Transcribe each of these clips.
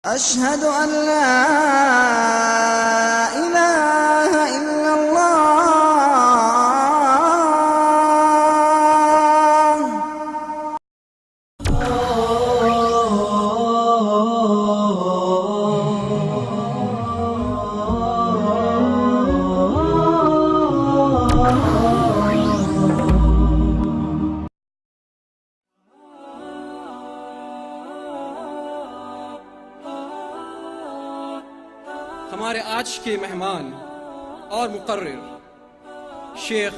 أشهد أن لا إله إلا الله ہمارے آج کے مہمان اور مقرر شیخ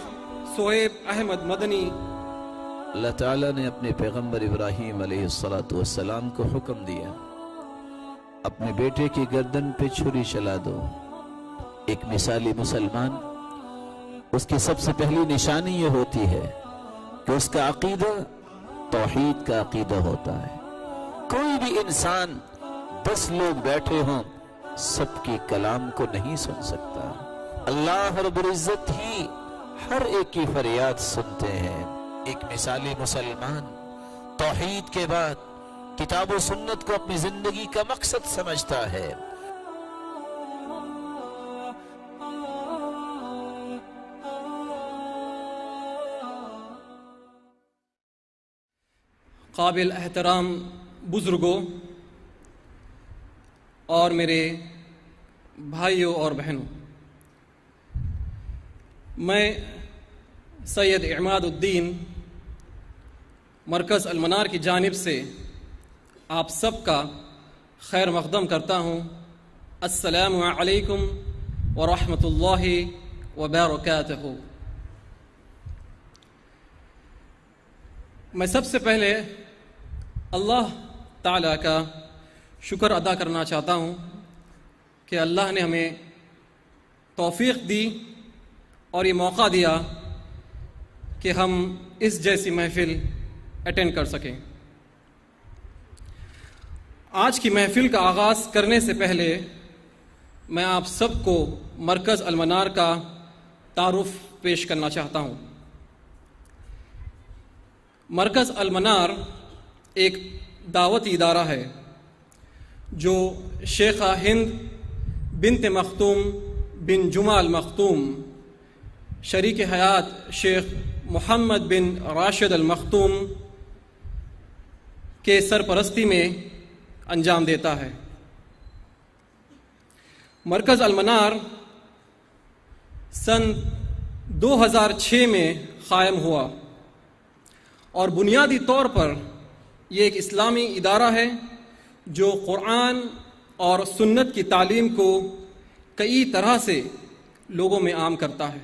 صہیب احمد مدنی، اللہ تعالیٰ نے اپنے پیغمبر ابراہیم علیہ السلام کو حکم دیا، اپنے بیٹے کی گردن پہ چھری چلا دو۔ ایک مثالی مسلمان، اس کی سب سے پہلی نشانی یہ ہوتی ہے کہ اس کا عقیدہ توحید کا عقیدہ ہوتا ہے۔ کوئی بھی انسان 10 لوگ بیٹھے ہوں سب کی کلام کو نہیں سن سکتا، اللہ رب العزت ہی ہر ایک کی فریاد سنتے ہیں۔ ایک مثالی مسلمان توحید کے بعد کتاب و سنت کو اپنی زندگی کا مقصد سمجھتا ہے۔ قابل احترام بزرگوں اور میرے بھائیوں اور بہنوں، میں سید عماد الدین مرکز المنار کی جانب سے آپ سب کا خیر مقدم کرتا ہوں۔ السلام علیکم ورحمۃ اللہ وبرکاتہ۔ میں سب سے پہلے اللہ تعالیٰ کا شکر ادا کرنا چاہتا ہوں کہ اللہ نے ہمیں توفیق دی اور یہ موقع دیا کہ ہم اس جیسی محفل اٹینڈ کر سکیں۔ آج کی محفل کا آغاز کرنے سے پہلے میں آپ سب کو مرکز المنار کا تعارف پیش کرنا چاہتا ہوں۔ مرکز المنار ایک دعوتی ادارہ ہے جو شیخہ ہند بنت مختوم بن جمال مختوم، شریک حیات شیخ محمد بن راشد المختوم کے سرپرستی میں انجام دیتا ہے۔ مرکز المنار سن 2006 میں قائم ہوا اور بنیادی طور پر یہ ایک اسلامی ادارہ ہے جو قرآن اور سنت کی تعلیم کو کئی طرح سے لوگوں میں عام کرتا ہے۔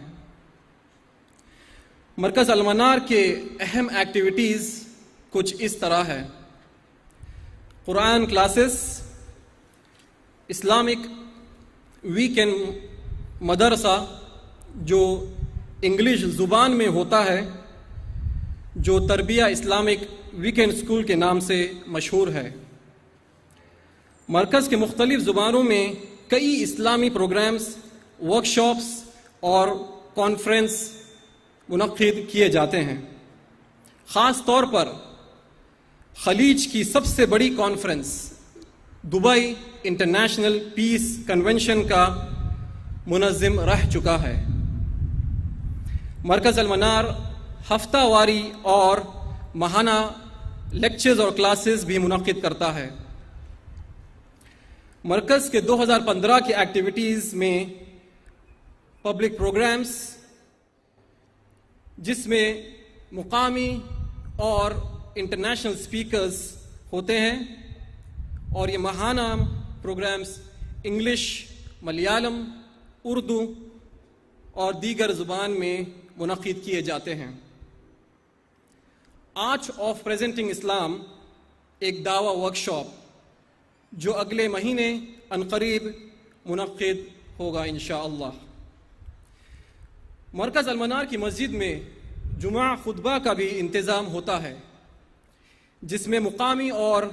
مرکز المنار کے اہم ایکٹیویٹیز کچھ اس طرح ہے: قرآن کلاسز، اسلامک ویکینڈ مدرسہ جو انگلش زبان میں ہوتا ہے، جو تربیہ اسلامک ویکینڈ اسکول کے نام سے مشہور ہے۔ مرکز کے مختلف زبانوں میں کئی اسلامی پروگرامز، ورکشاپس اور کانفرنس منعقد کیے جاتے ہیں۔ خاص طور پر خلیج کی سب سے بڑی conference Dubai international peace convention کا منظم رہ چکا ہے۔ مرکز المنار ہفتہ واری اور ماہانہ لیکچرز اور کلاسز بھی منعقد کرتا ہے۔ مرکز کے 2015 کی ایکٹیویٹیز میں پبلک پروگرامز، جس میں مقامی اور انٹرنیشنل اسپیکرز ہوتے ہیں، اور یہ ماہانہ پروگرامز انگلش، ملیالم، اردو اور دیگر زبان میں منعقد کیے جاتے ہیں۔ آرٹ آف پریزنٹنگ اسلام ایک دعوی ورکشاپ جو اگلے مہینے عنقریب منعقد ہوگا انشاءاللہ۔ مرکز المنار کی مسجد میں جمعہ خطبہ کا بھی انتظام ہوتا ہے، جس میں مقامی اور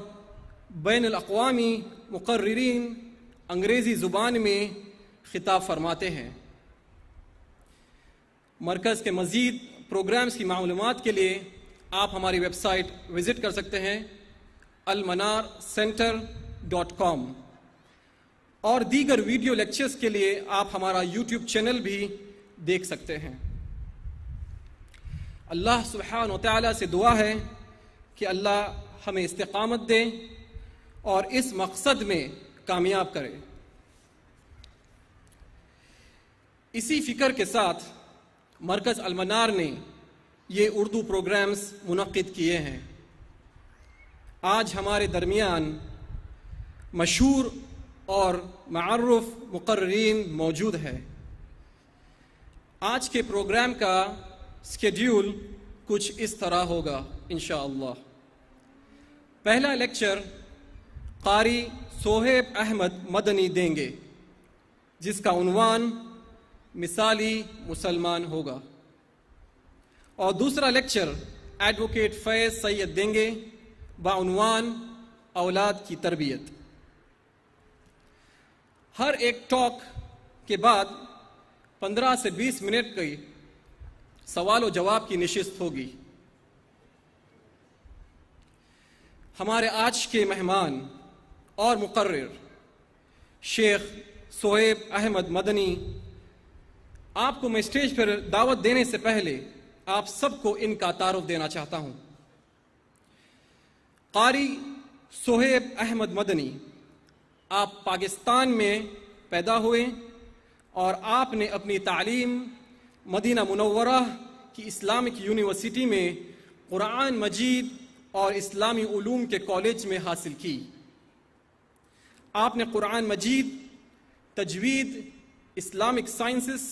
بین الاقوامی مقررین انگریزی زبان میں خطاب فرماتے ہیں۔ مرکز کے مزید پروگرامز کی معلومات کے لیے آپ ہماری ویب سائٹ وزٹ کر سکتے ہیں، almanarcenter.org۔ www.dawatdin.com اور دیگر ویڈیو لیکچرز کے لیے آپ ہمارا یوٹیوب چینل بھی دیکھ سکتے ہیں۔ اللہ سبحانہ و تعالیٰ سے دعا ہے کہ اللہ ہمیں استقامت دے اور اس مقصد میں کامیاب کرے۔ اسی فکر کے ساتھ مرکز المنار نے یہ اردو پروگرامز منعقد کیے ہیں۔ آج ہمارے درمیان مشہور اور معروف مقررین موجود ہے۔ آج کے پروگرام کا اسکیڈیول کچھ اس طرح ہوگا انشاءاللہ۔ پہلا لیکچر قاری صہیب احمد مدنی دیں گے، جس کا عنوان مثالی مسلمان ہوگا، اور دوسرا لیکچر ایڈوکیٹ فیض سید دیں گے بعنوان اولاد کی تربیت۔ ہر ایک ٹاک کے بعد 15 سے 20 منٹ کی سوال و جواب کی نشست ہوگی۔ ہمارے آج کے مہمان اور مقرر شیخ صہیب احمد مدنی، آپ کو میں اسٹیج پر دعوت دینے سے پہلے آپ سب کو ان کا تعارف دینا چاہتا ہوں۔ قاری صہیب احمد مدنی، آپ پاکستان میں پیدا ہوئے اور آپ نے اپنی تعلیم مدینہ منورہ کی اسلامک یونیورسٹی میں قرآن مجید اور اسلامی علوم کے کالج میں حاصل کی۔ آپ نے قرآن مجید، تجوید، اسلامک سائنسز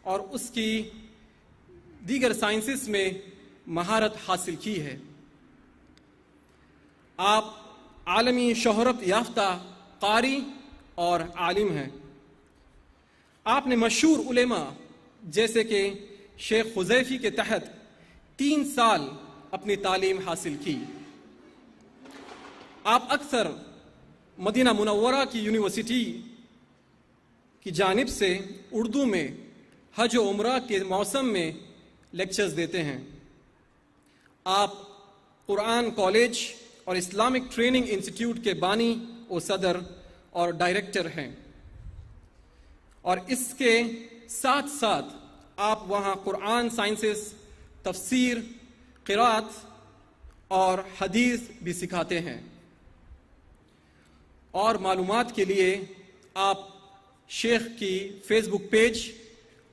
اور اس کی دیگر سائنسز میں مہارت حاصل کی ہے۔ آپ عالمی شہرت یافتہ قاری اور عالم ہیں۔ آپ نے مشہور علماء جیسے کہ شیخ حذیفی کے تحت 3 سال اپنی تعلیم حاصل کی۔ آپ اکثر مدینہ منورہ کی یونیورسٹی کی جانب سے اردو میں حج و عمرہ کے موسم میں لیکچرز دیتے ہیں۔ آپ قرآن کالج اور اسلامک ٹریننگ انسٹیٹیوٹ کے بانی و صدر اور ڈائریکٹر ہیں، اور اس کے ساتھ ساتھ آپ وہاں قرآن سائنسز، تفسیر، قرات اور حدیث بھی سکھاتے ہیں۔ اور معلومات کے لیے آپ شیخ کی فیس بک پیج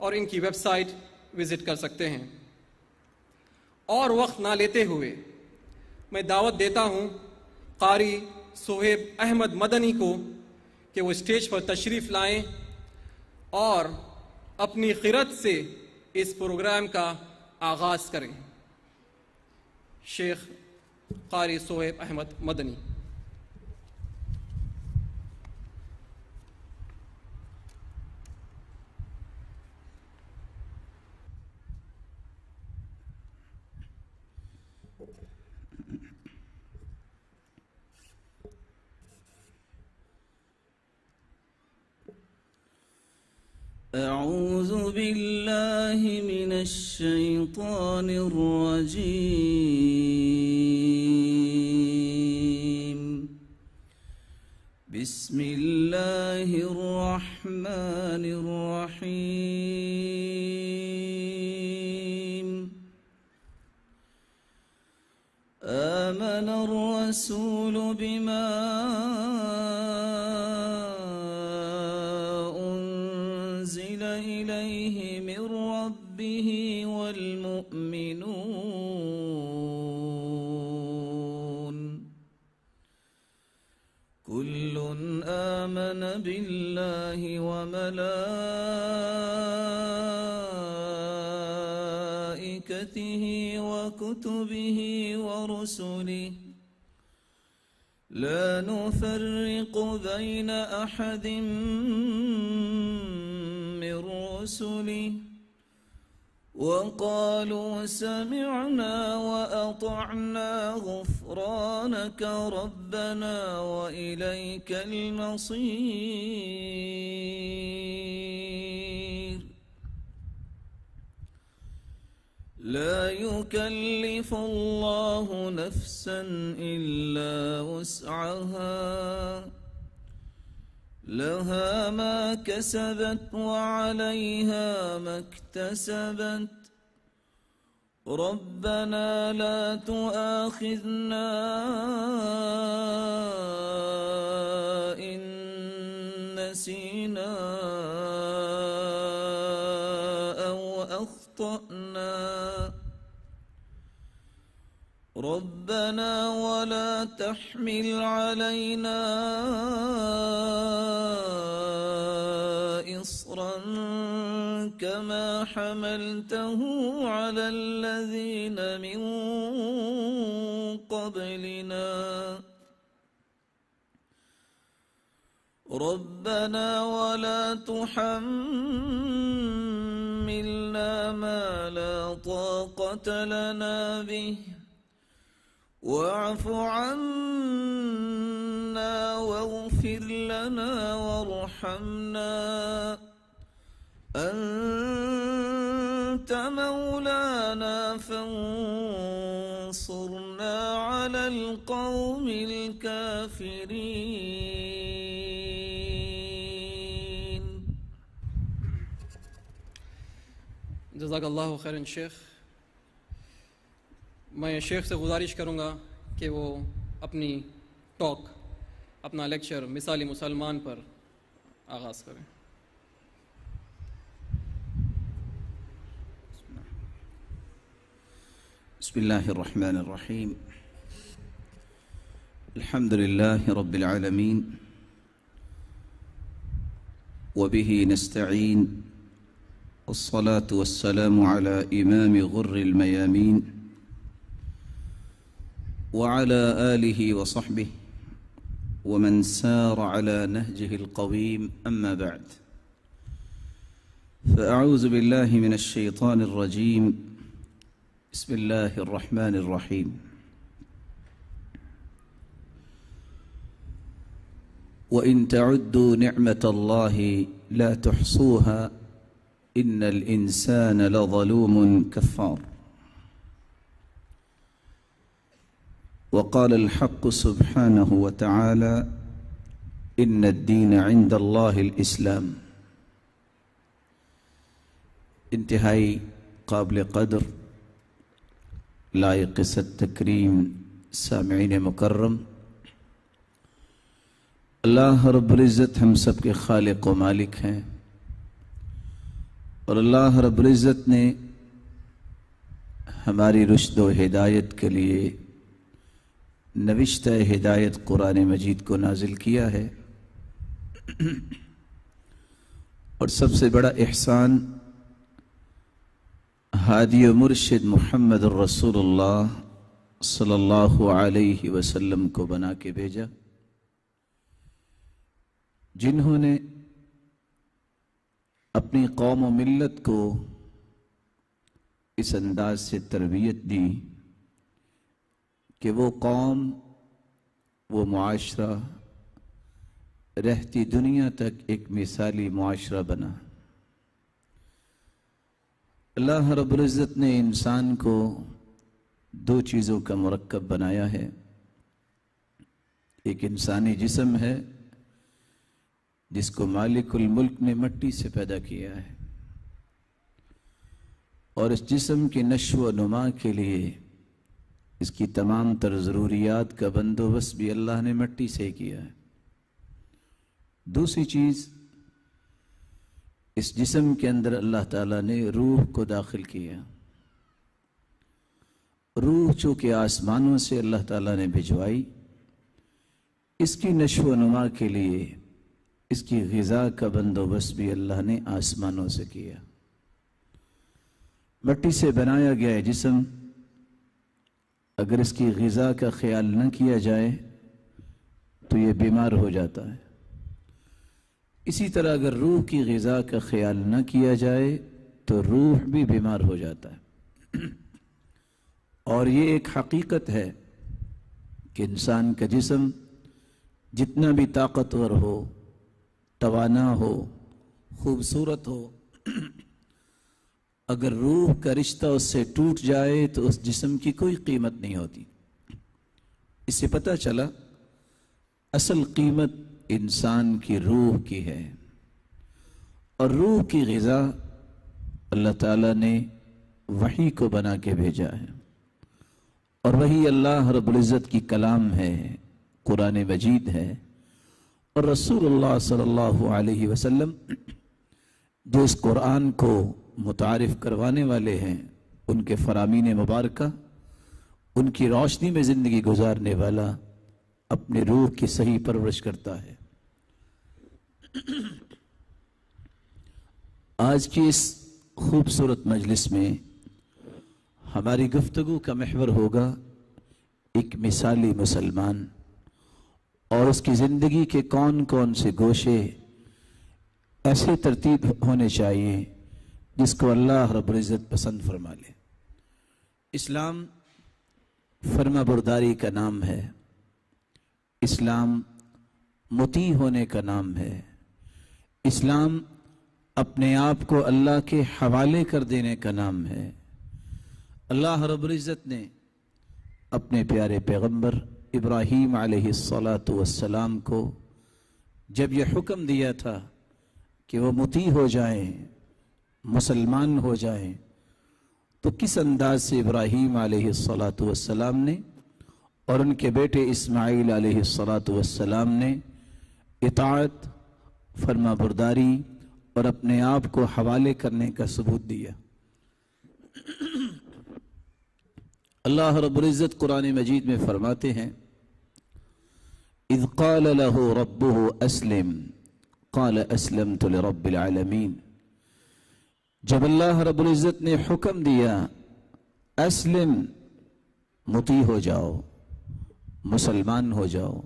اور ان کی ویب سائٹ وزٹ کر سکتے ہیں۔ اور وقت نہ لیتے ہوئے میں دعوت دیتا ہوں قاری صہیب احمد مدنی کو کہ وہ اسٹیج پر تشریف لائیں اور اپنی قرات سے اس پروگرام کا آغاز کریں۔ شیخ قاری صہیب احمد مدنی۔ أعوذ بالله من الشيطان الرجيم بسم الله الرحمن الرحيم آمن الرسول بما إليه من ربه والمؤمنون كل آمن بالله وملائكته وكتبه ورسله لا نفرق بين أحد من رسله وقالوا سمعنا وأطعنا غفرانك ربنا وإليك المصير لا يكلف الله نفسا إلا وسعها لها ما كسبت وعليها ما اكتسبت ربنا لا تؤاخذنا إن نسينا أو أخطأنا ربنا ولا تحمل علينا إصرا كما حملته على الذين من قبلنا ربنا ولا تحملنا ما لا طاقة لنا به واعف عنا واغفر لنا وارحمنا أنت مولانا فانصرنا على القوم الكافرين. جزاک اللہ خیرن شیخ. میں شیخ سے گزارش کروں گا کہ وہ اپنی ٹاک، اپنا لیکچر مثالی مسلمان پر آغاز کریں. بسم الله الرحمن الرحيم الحمد لله رب العالمين وبه نستعين والصلاة والسلام على إمام غر الميامين وعلى آله وصحبه ومن سار على نهجه القويم أما بعد فأعوذ بالله من الشيطان الرجيم بسم الله الرحمن الرحيم وإن تعدوا نعمة الله لا تحصوها إن الإنسان لظلوم كفار وقال الحق سبحانه وتعالى إن الدين عند الله الإسلام. انتہائی قابل قدر لائق ست تکریم سامعین مکرم، اللہ رب العزت ہم سب کے خالق و مالک ہیں، اور اللہ رب العزت نے ہماری رشد و ہدایت کے لیے نوشتہ ہدایت قرآن مجید کو نازل کیا ہے. اور سب سے بڑا احسان ہادی و مرشد محمد الرسول اللہ صلی اللہ علیہ وسلم کو بنا کے بھیجا، جنہوں نے اپنی قوم و ملت کو اس انداز سے تربیت دی کہ وہ قوم، وہ معاشرہ رہتی دنیا تک ایک مثالی معاشرہ بنا. اللہ رب العزت نے انسان کو دو چیزوں کا مرکب بنایا ہے. ایک انسانی جسم ہے جس کو مالک الملک نے مٹی سے پیدا کیا ہے، اور اس جسم کی نشو و نما کے لیے اس کی تمام تر ضروریات کا بندوبست بھی اللہ نے مٹی سے کیا ہے. دوسری چیز، اس جسم کے اندر اللہ تعالیٰ نے روح کو داخل کیا. روح چونکہ آسمانوں سے اللہ تعالیٰ نے بھجوائی، اس کی نشو و نما کے لیے اس کی غذا کا بندوبست بھی اللہ نے آسمانوں سے کیا. مٹی سے بنایا گیا ہے جسم، اگر اس کی غذا کا خیال نہ کیا جائے تو یہ بیمار ہو جاتا ہے. اسی طرح اگر روح کی غذا کا خیال نہ کیا جائے تو روح بھی بیمار ہو جاتا ہے. اور یہ ایک حقیقت ہے کہ انسان کا جسم جتنا بھی طاقتور ہو، توانا ہو، خوبصورت ہو، اگر روح کا رشتہ اس سے ٹوٹ جائے تو اس جسم کی کوئی قیمت نہیں ہوتی. اس سے پتہ چلا اصل قیمت انسان کی روح کی ہے، اور روح کی غذا اللہ تعالیٰ نے وحی کو بنا کے بھیجا ہے، اور وہی اللہ رب العزت کی کلام ہے، قرآن مجید ہے، اور رسول اللہ صلی اللہ علیہ وسلم جو اس قرآن کو متعارف کروانے والے ہیں، ان کے فرامین مبارکہ، ان کی روشنی میں زندگی گزارنے والا اپنے روح کی صحیح پرورش کرتا ہے۔ آج کی اس خوبصورت مجلس میں ہماری گفتگو کا محور ہوگا ایک مثالی مسلمان، اور اس کی زندگی کے کون کون سے گوشے ایسے ترتیب ہونے چاہیے جس کو اللہ رب العزت پسند فرما لے۔ اسلام فرما برداری کا نام ہے، اسلام مطیع ہونے کا نام ہے، اسلام اپنے آپ کو اللہ کے حوالے کر دینے کا نام ہے۔ اللہ رب العزت نے اپنے پیارے پیغمبر ابراہیم علیہ السلام کو جب یہ حکم دیا تھا کہ وہ مطیع ہو جائیں، مسلمان ہو جائیں، تو کس انداز سے ابراہیم علیہ السلام نے اور ان کے بیٹے اسماعیل علیہ السلام نے اطاعت، فرما برداری اور اپنے آپ کو حوالے کرنے کا ثبوت دیا۔ اللہ رب العزت قرآن مجید میں فرماتے ہیں، اذ قال له ربه اسلم قال اسلمت لرب العالمین، جب اللہ رب العزت نے حکم دیا اسلم، مطیع ہو جاؤ، مسلمان ہو جاؤ،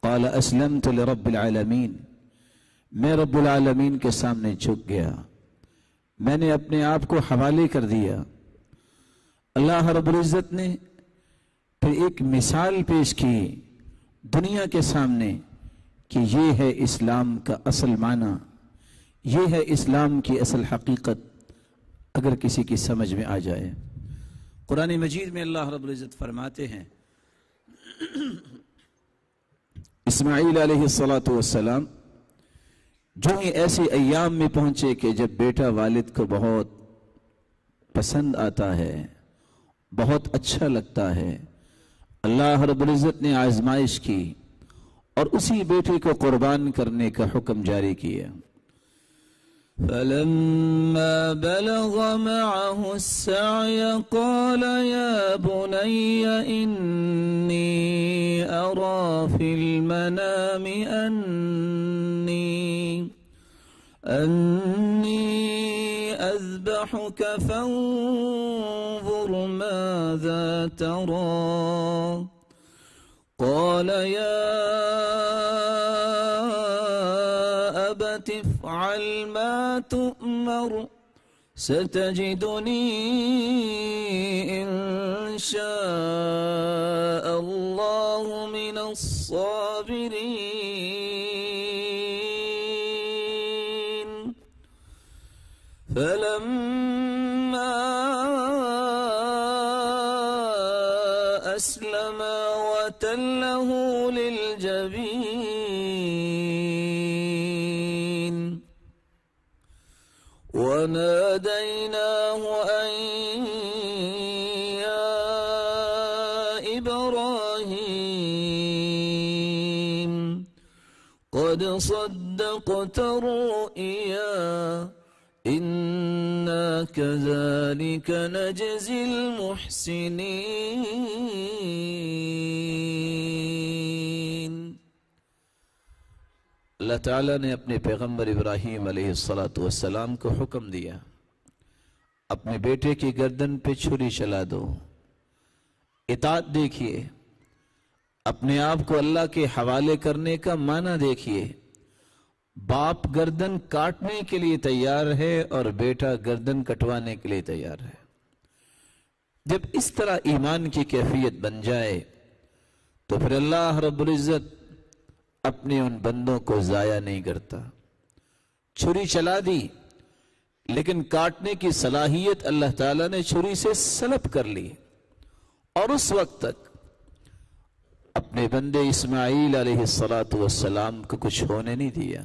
قال اسلمت لرب العالمین، میں رب العالمین کے سامنے جھک گیا، میں نے اپنے آپ کو حوالے کر دیا۔ اللہ رب العزت نے پھر ایک مثال پیش کی دنیا کے سامنے کہ یہ ہے اسلام کا اصل معنی، یہ ہے اسلام کی اصل حقیقت، اگر کسی کی سمجھ میں آ جائے۔ قرآن مجید میں اللہ رب العزت فرماتے ہیں، اسماعیل علیہ السلام جو ہی ایسے ایام میں پہنچے کہ جب بیٹا والد کو بہت پسند آتا ہے، بہت اچھا لگتا ہے، اللہ رب العزت نے آزمائش کی اور اسی بیٹے کو قربان کرنے کا حکم جاری کیا۔ فلما بلغ معه السعي قال يا بني إني أرى في المنام أني أذبحك فانظر ماذا ترى قال يا أبت افعل ما تؤمر ستجدني إن شاء الله من الصابرين فلما أسلما وتله للجبين وناديناه أن يا إبراهيم قد صدقت الرؤيا إنا كذلك نجزي المحسنين۔ اللہ تعالیٰ نے اپنے پیغمبر ابراہیم علیہ السلام کو حکم دیا، اپنے بیٹے کی گردن پہ چھری چلا دو۔ اطاعت دیکھیے، اپنے آپ کو اللہ کے حوالے کرنے کا معنی دیکھیے۔ باپ گردن کاٹنے کے لیے تیار ہے اور بیٹا گردن کٹوانے کے لیے تیار ہے۔ جب اس طرح ایمان کی کیفیت بن جائے تو پھر اللہ رب العزت اپنے ان بندوں کو ضائع نہیں کرتا۔ چھری چلا دی لیکن کاٹنے کی صلاحیت اللہ تعالیٰ نے چھری سے سلب کر لی، اور اس وقت تک اپنے بندے اسماعیل علیہ السلام کو کچھ ہونے نہیں دیا.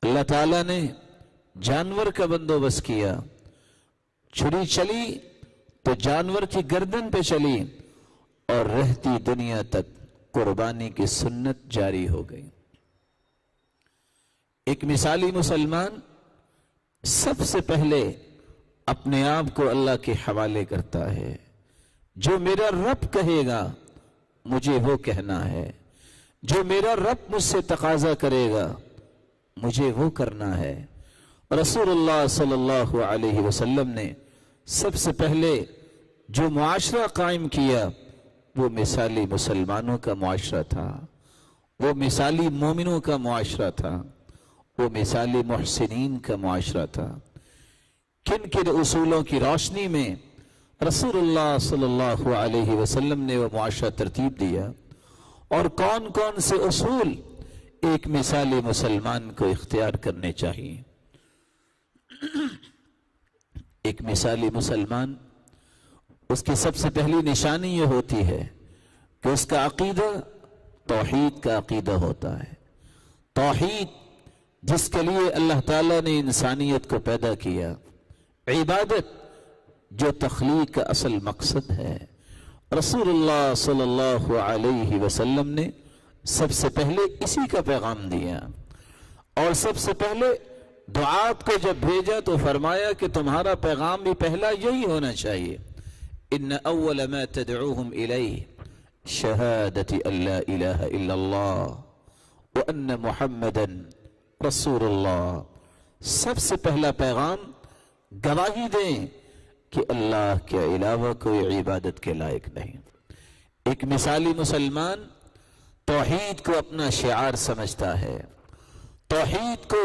اللہ تعالیٰ نے جانور کا بندوبست کیا. چھری چلی تو جانور کی گردن پہ چلی اور رہتی دنیا تک قربانی کی سنت جاری ہو گئی. ایک مثالی مسلمان سب سے پہلے اپنے آپ کو اللہ کے حوالے کرتا ہے. جو میرا رب کہے گا مجھے وہ کہنا ہے، جو میرا رب مجھ سے تقاضا کرے گا مجھے وہ کرنا ہے. رسول اللہ صلی اللہ علیہ وسلم نے سب سے پہلے جو معاشرہ قائم کیا وہ مثالی مسلمانوں کا معاشرہ تھا، وہ مثالی مومنوں کا معاشرہ تھا، وہ مثالی محسنین کا معاشرہ تھا. کن کن اصولوں کی روشنی میں رسول اللہ صلی اللہ علیہ وسلم نے وہ معاشرہ ترتیب دیا، اور کون کون سے اصول ایک مثالی مسلمان کو اختیار کرنے چاہیے. ایک مثالی مسلمان، اس کی سب سے پہلی نشانی یہ ہوتی ہے کہ اس کا عقیدہ توحید کا عقیدہ ہوتا ہے. توحید جس کے لیے اللہ تعالیٰ نے انسانیت کو پیدا کیا، عبادت جو تخلیق کا اصل مقصد ہے. رسول اللہ صلی اللہ علیہ وسلم نے سب سے پہلے اسی کا پیغام دیا، اور سب سے پہلے دعات کو جب بھیجا تو فرمایا کہ تمہارا پیغام بھی پہلا یہی ہونا چاہیے. ان اول ما تدعوهم الیہ شہادت ان لا الہ الا اللہ وان محمدا رسول اللہ. سب سے پہلا پیغام گواہی دیں کہ اللہ کے علاوہ کوئی عبادت کے لائق نہیں. ایک مثالی مسلمان توحید کو اپنا شعار سمجھتا ہے، توحید کو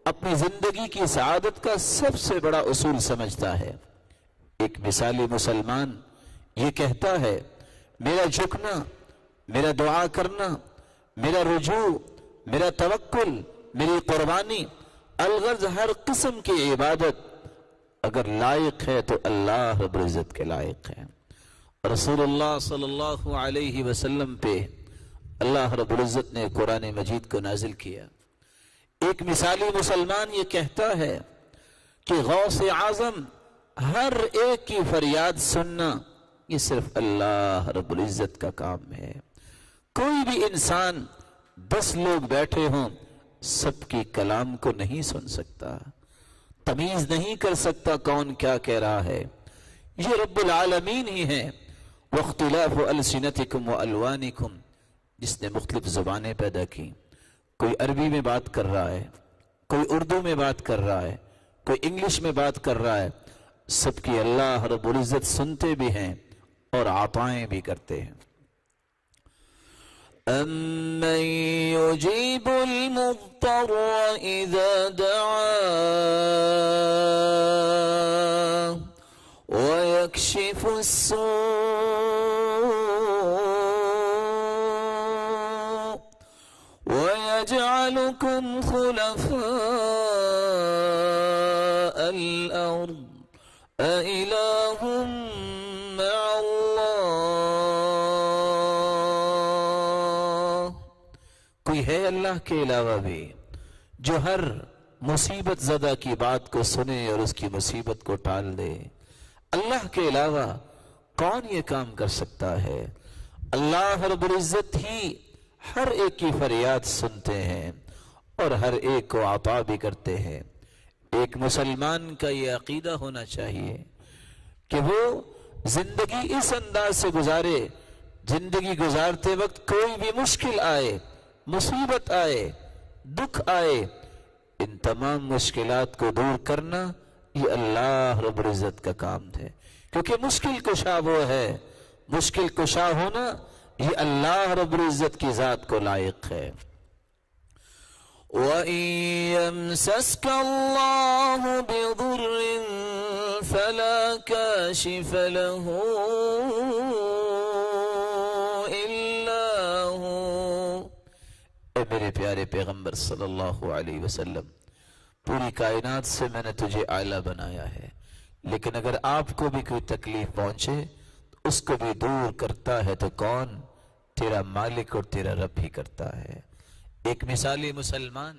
اپنی زندگی کی سعادت کا سب سے بڑا اصول سمجھتا ہے. ایک مثالی مسلمان یہ کہتا ہے میرا جھکنا، میرا دعا کرنا، میرا رجوع، میرا توکل، میری قربانی، الغرض ہر قسم کی عبادت اگر لائق ہے تو اللہ رب العزت کے لائق ہے. رسول اللہ صلی اللہ علیہ وسلم پہ اللہ رب العزت نے قرآن مجید کو نازل کیا. ایک مثالی مسلمان یہ کہتا ہے کہ غوث اعظم ہر ایک کی فریاد سننا یہ صرف اللہ رب العزت کا کام ہے. کوئی بھی انسان 10 لوگ بیٹھے ہوں سب کی کلام کو نہیں سن سکتا، تمیز نہیں کر سکتا کون کیا کہہ رہا ہے. یہ رب العالمین ہی ہے. واختلاف السنتکم والوانکم، جس نے مختلف زبانیں پیدا کی. کوئی عربی میں بات کر رہا ہے، کوئی اردو میں بات کر رہا ہے، کوئی انگلش میں بات کر رہا ہے. سب کی اللہ رب العزت سنتے بھی ہیں اور عطائیں بھی کرتے ہیں. أَمَّن يُجِيبُ الْمُضْطَرَّ إِذَا دَعَاهُ وَيَكْشِفُ السُّوءَ وَيَجْعَلُكُمْ خُلَفَاءَ الْأَرْضِ أَإِلَٰهٌ مَّعَ اللَّهِ. کوئی ہے اللہ کے علاوہ بھی جو ہر مصیبت زدہ کی بات کو سنے اور اس کی مصیبت کو ٹال دے؟ اللہ کے علاوہ کون یہ کام کر سکتا ہے؟ اللہ رب العزت ہی ہر ایک کی فریاد سنتے ہیں اور ہر ایک کو عطا بھی کرتے ہیں. ایک مسلمان کا یہ عقیدہ ہونا چاہیے کہ وہ زندگی اس انداز سے گزارے، زندگی گزارتے وقت کوئی بھی مشکل آئے، مصیبت آئے، دکھ آئے، ان تمام مشکلات کو دور کرنا یہ اللہ رب العزت کا کام ہے. کیونکہ مشکل کشا وہ ہے، مشکل کشا ہونا یہ اللہ رب العزت کی ذات کو لائق ہے. وَإِن يَمْسَسْكَ اللَّهُ بِضُرٍّ فَلَا كَاشِفَ لَهُ إِلَّا هُوَ. اے میرے پیارے پیغمبر صلی اللہ علیہ وسلم، پوری کائنات سے میں نے تجھے اعلیٰ بنایا ہے، لیکن اگر آپ کو بھی کوئی تکلیف پہنچے تو اس کو بھی دور کرتا ہے تو کون؟ تیرا مالک اور تیرا رب ہی کرتا ہے۔ ایک مثالی مسلمان،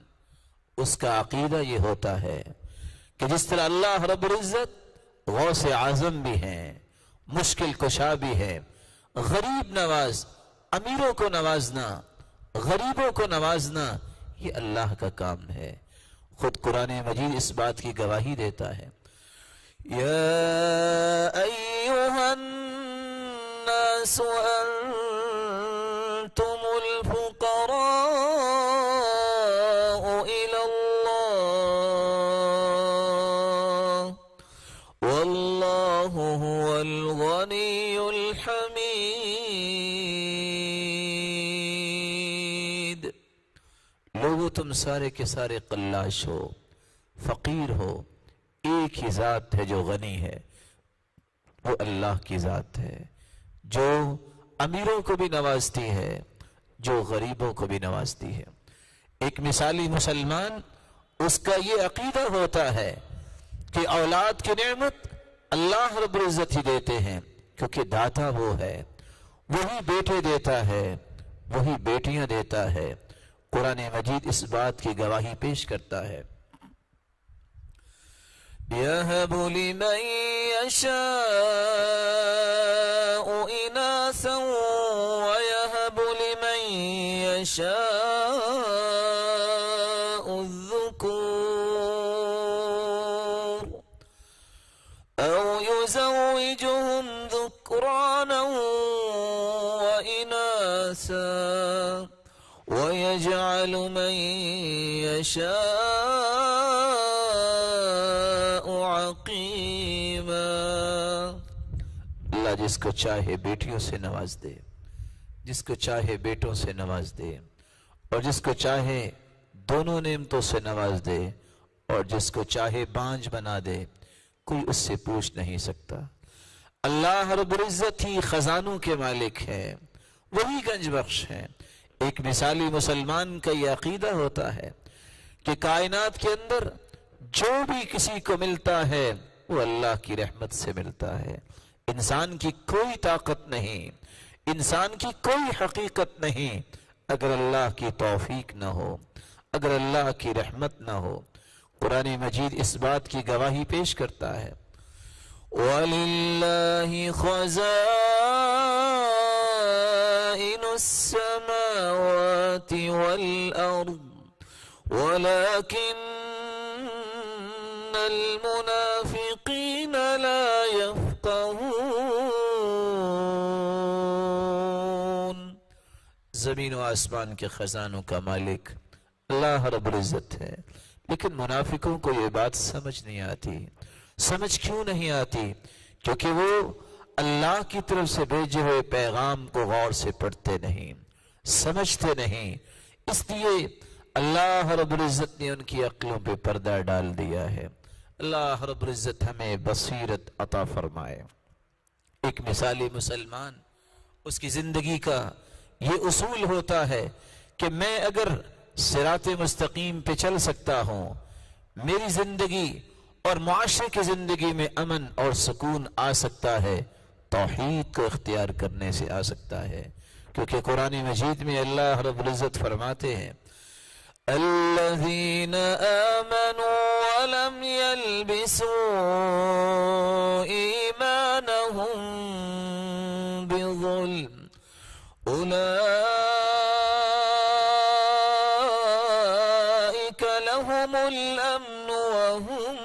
اس کا عقیدہ یہ ہوتا ہے کہ جس طرح اللہ رب العزت غوث اعظم بھی ہیں، مشکل کشا بھی ہے، غریب نواز، امیروں کو نوازنا، غریبوں کو نوازنا، یہ اللہ کا کام ہے۔ خود قرآن مجید اس بات کی گواہی دیتا ہے، یا ایہا الناس انتم الفقراء الى اللہ واللہ هو الغنی الحمید۔ لوگو تم سارے کے سارے قلاش ہو، فقیر ہو، ایک ہی ذات ہے جو غنی ہے، وہ اللہ کی ذات ہے، جو امیروں کو بھی نوازتی ہے، جو غریبوں کو بھی نوازتی ہے۔ ایک مثالی مسلمان، اس کا یہ عقیدہ ہوتا ہے کہ اولاد کی نعمت اللہ رب العزت ہی دیتے ہیں، کیونکہ داتا وہ ہے، وہی بیٹے دیتا ہے، وہی بیٹیاں دیتا ہے۔ قرآن مجید اس بات کی گواہی پیش کرتا ہے، يَهَبُ لِمَن يَشَاءُ إِنَاثًا وَيَهَبُ لِمَن يَشَاءُ الذُّكُورَ أَوْ يُزَوِّجُهُمْ ذُكْرَانًا وَإِنَاثًا وَيَجْعَلُ مَن يَشَاءُ عَقِيمًا۔ اللہ جس کو چاہے بیٹیوں سے نواز دے، جس کو چاہے بیٹوں سے نواز دے، اور جس کو چاہے دونوں نعمتوں سے نواز دے، اور جس کو چاہے بانجھ بنا دے، کوئی اس سے پوچھ نہیں سکتا۔ اللہ رب العزت ہی خزانوں کے مالک ہے، وہی گنج بخش ہے۔ ایک مثالی مسلمان کا یہ عقیدہ ہوتا ہے کہ کائنات کے اندر جو بھی کسی کو ملتا ہے وہ اللہ کی رحمت سے ملتا ہے۔ انسان کی کوئی طاقت نہیں، انسان کی کوئی حقیقت نہیں اگر اللہ کی توفیق نہ ہو، اگر اللہ کی رحمت نہ ہو۔ قرآن مجید اس بات کی گواہی پیش کرتا ہے، وَلِلَّهِ خَزَائِنُ السَّمَاوَاتِ وَالْأَرْضِ وَلَكِنَّ الْمُنَافِقِينَ لَا يَفْقَهُونَ۔ زمین و آسمان کے خزانوں کا مالک اللہ رب العزت ہے، لیکن منافقوں کو یہ بات سمجھ نہیں آتی۔ سمجھ کیوں نہیں آتی؟ کیونکہ وہ اللہ کی طرف سے بھیجے ہوئے پیغام کو غور سے پڑھتے نہیں، سمجھتے نہیں، اس لیے اللہ رب العزت نے ان کی عقلوں پہ پردہ ڈال دیا ہے۔ اللہ رب العزت ہمیں بصیرت عطا فرمائے۔ ایک مثالی مسلمان، اس کی زندگی کا یہ اصول ہوتا ہے کہ میں اگر صراط مستقیم پہ چل سکتا ہوں، میری زندگی اور معاشرے کی زندگی میں امن اور سکون آ سکتا ہے، توحید کو اختیار کرنے سے آ سکتا ہے۔ کیونکہ قرآن مجید میں اللہ رب العزت فرماتے ہیں، الذين آمنوا ولم يلبسوا إيمانهم بظلم أولئك لهم الأمن وهم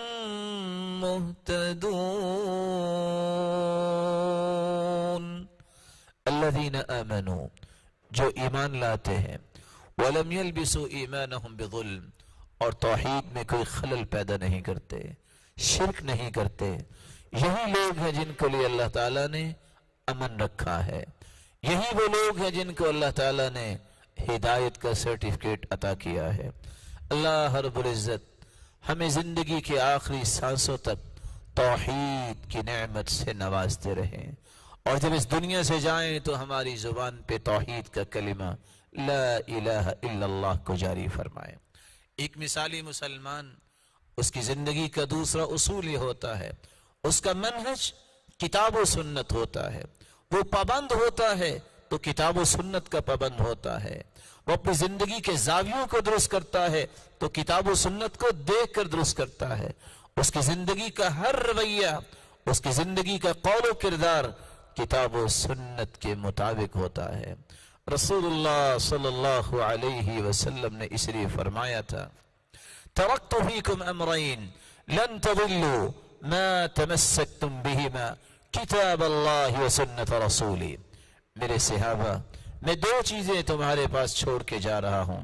مهتدون۔ الذین آمنوا، جو ایمان لاتے ہیں، وَلَمْ يَلْبِسُوا إِيمَانَهُمْ بِظُلْمٍ، اور توحید میں کوئی خلل پیدا نہیں کرتے، شرک نہیں کرتے، یہی لوگ ہیں جن کو لیے اللہ تعالیٰ نے امن رکھا ہے، یہی وہ لوگ ہیں جن کو اللہ تعالیٰ نے ہدایت کا سرٹیفکیٹ عطا کیا ہے۔ اللہ رب العزت ہمیں زندگی کے آخری سانسوں تک توحید کی نعمت سے نوازتے رہیں، اور جب اس دنیا سے جائیں تو ہماری زبان پہ توحید کا کلمہ لا الہ الا اللہ کو جاری فرمائے۔ ایک مثالی مسلمان، اس کی زندگی کا دوسرا اصول یہ ہوتا ہے، اس کا منہج کتاب و سنت ہوتا ہے، وہ پابند ہوتا ہے تو کتاب و سنت کا پابند ہوتا ہے، وہ اپنی زندگی کے زاویوں کو درست کرتا ہے تو کتاب و سنت کو دیکھ کر درست کرتا ہے، اس کی زندگی کا ہر رویہ، اس کی زندگی کا قول و کردار کتاب و سنت کے مطابق ہوتا ہے۔ رسول اللہ صلی اللہ علیہ وسلم نے اس لیے فرمایا تھا، ترکت فیکم امرین لن تضلوا ما تمسکتم بہما کتاب اللہ و سنت رسولی۔ میرے صحابہ، میں دو چیزیں تمہارے پاس چھوڑ کے جا رہا ہوں،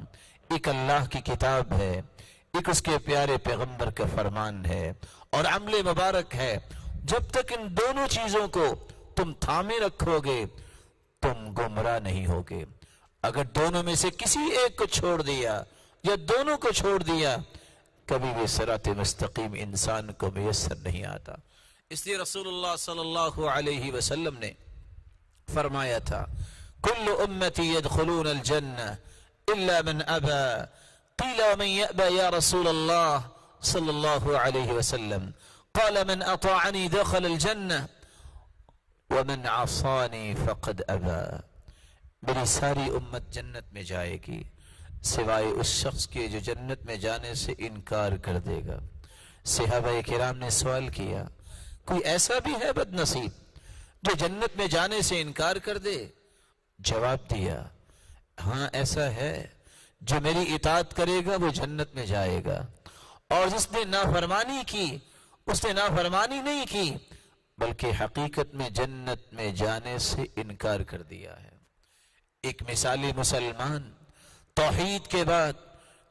ایک اللہ کی کتاب ہے، ایک اس کے پیارے پیغمبر کا فرمان ہے اور عمل مبارک ہے۔ جب تک ان دونوں چیزوں کو تم تھامے رکھو گے تم گمراہ نہیں ہوگے۔ اگر دونوں میں سے کسی ایک کو چھوڑ دیا یا دونوں کو چھوڑ دیا کبھی بھی صراط مستقیم انسان کو میسر نہیں آتا۔ اس لیے رسول اللہ صلی اللہ علیہ وسلم نے فرمایا تھا، کل امتی يدخلون الجنہ الا من ابا، قیل ومن یأبا یا رسول اللہ صلی اللہ علیہ وسلم، قال من اطاعنی دخل الجنہ ومن عصانی فقد ابا۔ میری ساری امت جنت میں جائے گی سوائے اس شخص کے جو جنت میں جانے سے انکار کر دے گا۔ صحابہ کرام نے سوال کیا، کوئی ایسا بھی ہے بد نصیب جو جنت میں جانے سے انکار کر دے؟ جواب دیا، ہاں ایسا ہے، جو میری اطاعت کرے گا وہ جنت میں جائے گا، اور جس نے نافرمانی کی اس نے نافرمانی نہیں کی بلکہ حقیقت میں جنت میں جانے سے انکار کر دیا ہے۔ ایک مثالی مسلمان توحید کے بعد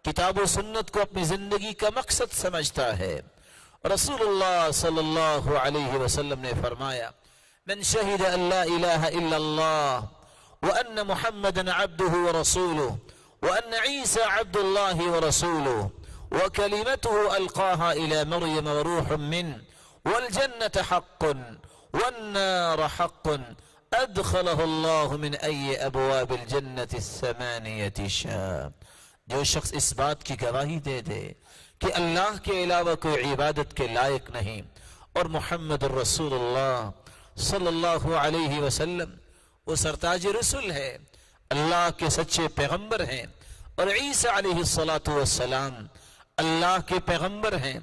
کتاب و سنت کو اپنی زندگی کا مقصد سمجھتا ہے۔ رسول اللہ صلی اللہ علیہ وسلم نے فرمایا، من شہد ان لا الہ الا اللہ وان محمدا عبدہ ورسولہ وان عیسی عبد اللہ ورسولہ وکلمتہ القاها الى مریم وروح منہ والجنة حق والنار حق ادخلہ اللہ من ای ابواب الجنة الثمانیة شاء۔ جو شخص اس بات کی گواہی دے دے کہ اللہ کے علاوہ کوئی عبادت کے لائق نہیں اور محمد الرسول اللہ صلی اللہ علیہ وسلم وہ سرتاج رسول ہے، اللہ کے سچے پیغمبر ہیں، اور عیسیٰ علیہ السلام اللہ کے پیغمبر ہیں،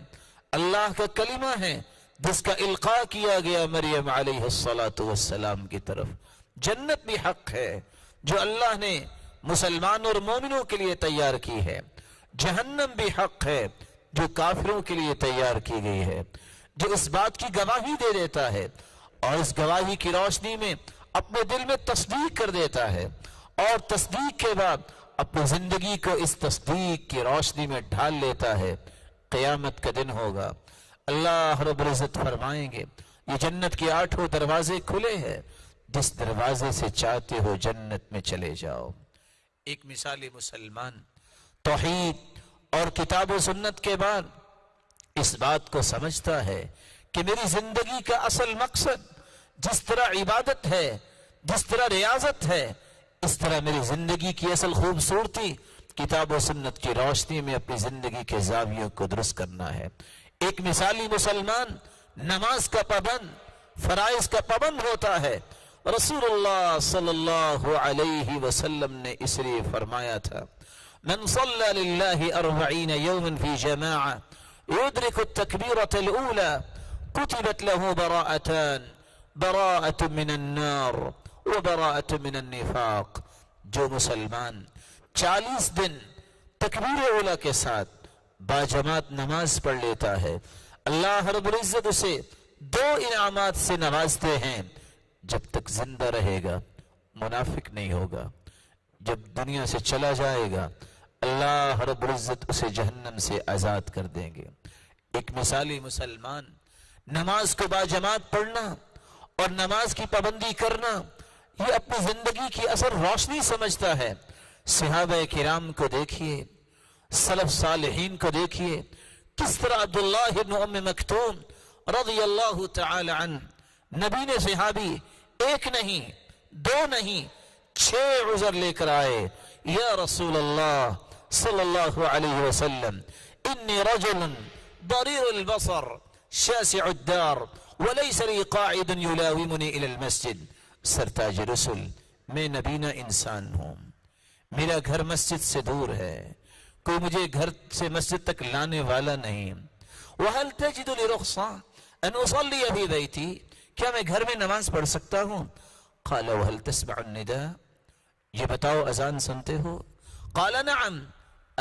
اللہ کا کلمہ ہے جس کا القاء کیا گیا مریم علیہ السلام کی طرف۔ جنت بھی حق ہے جو اللہ نے مسلمان اور مومنوں کے لیے تیار کی ہے، جہنم بھی حق ہے جو کافروں کے لیے تیار کی گئی ہے۔ جو اس بات کی گواہی دے دیتا ہے اور اس گواہی کی روشنی میں اپنے دل میں تصدیق کر دیتا ہے اور تصدیق کے بعد اپنی زندگی کو اس تصدیق کی روشنی میں ڈھال لیتا ہے، قیامت کا دن ہوگا، اللہ رب العزت فرمائیں گے یہ جنت کے 8 دروازے کھلے ہیں، جس دروازے سے چاہتے ہو جنت میں چلے جاؤ۔ ایک مثالی مسلمان توحید اور کتاب و سنت کے بعد اس بات کو سمجھتا ہے کہ میری زندگی کا اصل مقصد جس طرح عبادت ہے، جس طرح ریاضت ہے، اس طرح میری زندگی کی اصل خوبصورتی کتاب و سنت کی روشنی میں اپنی زندگی کے زاویوں کو درست کرنا ہے۔ ایک مثالی مسلمان نماز کا پابند، فرائض کا پابند ہوتا ہے۔ رسول اللہ صلی اللہ علیہ وسلم نے اس لیے فرمایا تھا، من صلی للہ 40 یوما فی جماعہ یدرک التکبیرۃ الاولی کتبت له براءتان، براءۃ من النار وبراءۃ من النفاق۔ جو مسلمان 40 دن تکبیر اولی کے ساتھ باجماعت نماز پڑھ لیتا ہے، اللہ رب العزت اسے 2 انعامات سے نوازتے ہیں۔ جب تک زندہ رہے گا منافق نہیں ہوگا، جب دنیا سے چلا جائے گا اللہ رب العزت اسے جہنم سے آزاد کر دیں گے۔ ایک مثالی مسلمان نماز کو باجماعت پڑھنا اور نماز کی پابندی کرنا یہ اپنی زندگی کی اثر روشنی سمجھتا ہے۔ صحابہ کرام کو دیکھیے، سلف صالحین کو دیکھیے، کس طرح عبداللہ بن ام مکتوم رضی اللہ تعالی عنہ، نبی نے صحابی 1 نہیں 2 نہیں 6 عذر لے کر آئے، یا رسول اللہ صلی اللہ علیہ وسلم انی رجل ضریر البصر شاسع الدار وليس لي قاعد يلاومني الى المسجد۔ سرتاج رسول میں نبینا انسان ہوں، میرا گھر مسجد سے دور ہے، کوئی مجھے گھر سے مسجد تک لانے والا نہیں۔ وَهَلْ تَجِدُ لِرُخْصَةٍ أَنْ أُصَلِّيَ فِي بَيْتِي، کیا میں گھر میں نماز پڑھ سکتا ہوں؟ قَالَ وَهَلْ تَسْمَعُ النِّدَاءَ، یہ بتاؤ اذان سنتے ہو؟ قَالَ نَعَمْ،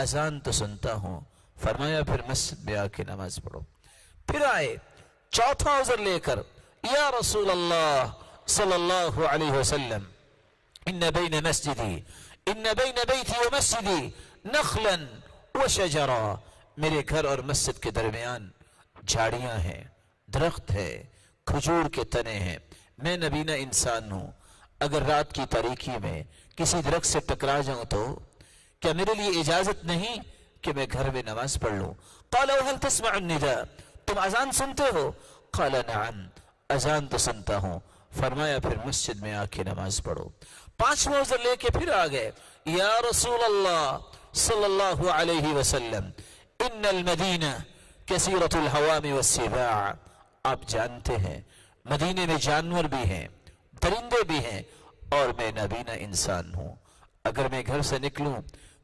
اذان تو سنتا ہوں۔ فرمایا پھر مسجد میں آ کے نماز پڑھو۔ پھر آئے چوتھا عذر لے کر، یا رسول اللہ صلی اللہ علیہ وسلم، ان بین بیتی و مسجدی نخلا و شجرا، میرے گھر اور مسجد کے درمیان جھاڑیاں ہیں، درخت ہے، کھجور کے تنے ہیں، میں نبینا انسان ہوں، اگر رات کی تاریکی میں کسی درخت سے ٹکرا جاؤں تو کیا میرے لیے اجازت نہیں کہ میں گھر میں نماز پڑھ لوں؟ قال وهل تسمع النداء، تم اذان سنتے ہو؟ قال نعم، اذان تو سنتا ہوں۔ فرمایا پھر مسجد میں آ کے نماز پڑھو۔ پانچواں عذر لے کے پھر آ گئے، یا رسول اللہ صلی اللہ علیہ وسلم، ان المدینہ کثیرۃ الحوام والسباع، آپ جانتے ہیں مدینے میں جانور بھی ہیں، درندے بھی ہیں، اور میں نبینا انسان ہوں، اگر میں گھر سے نکلوں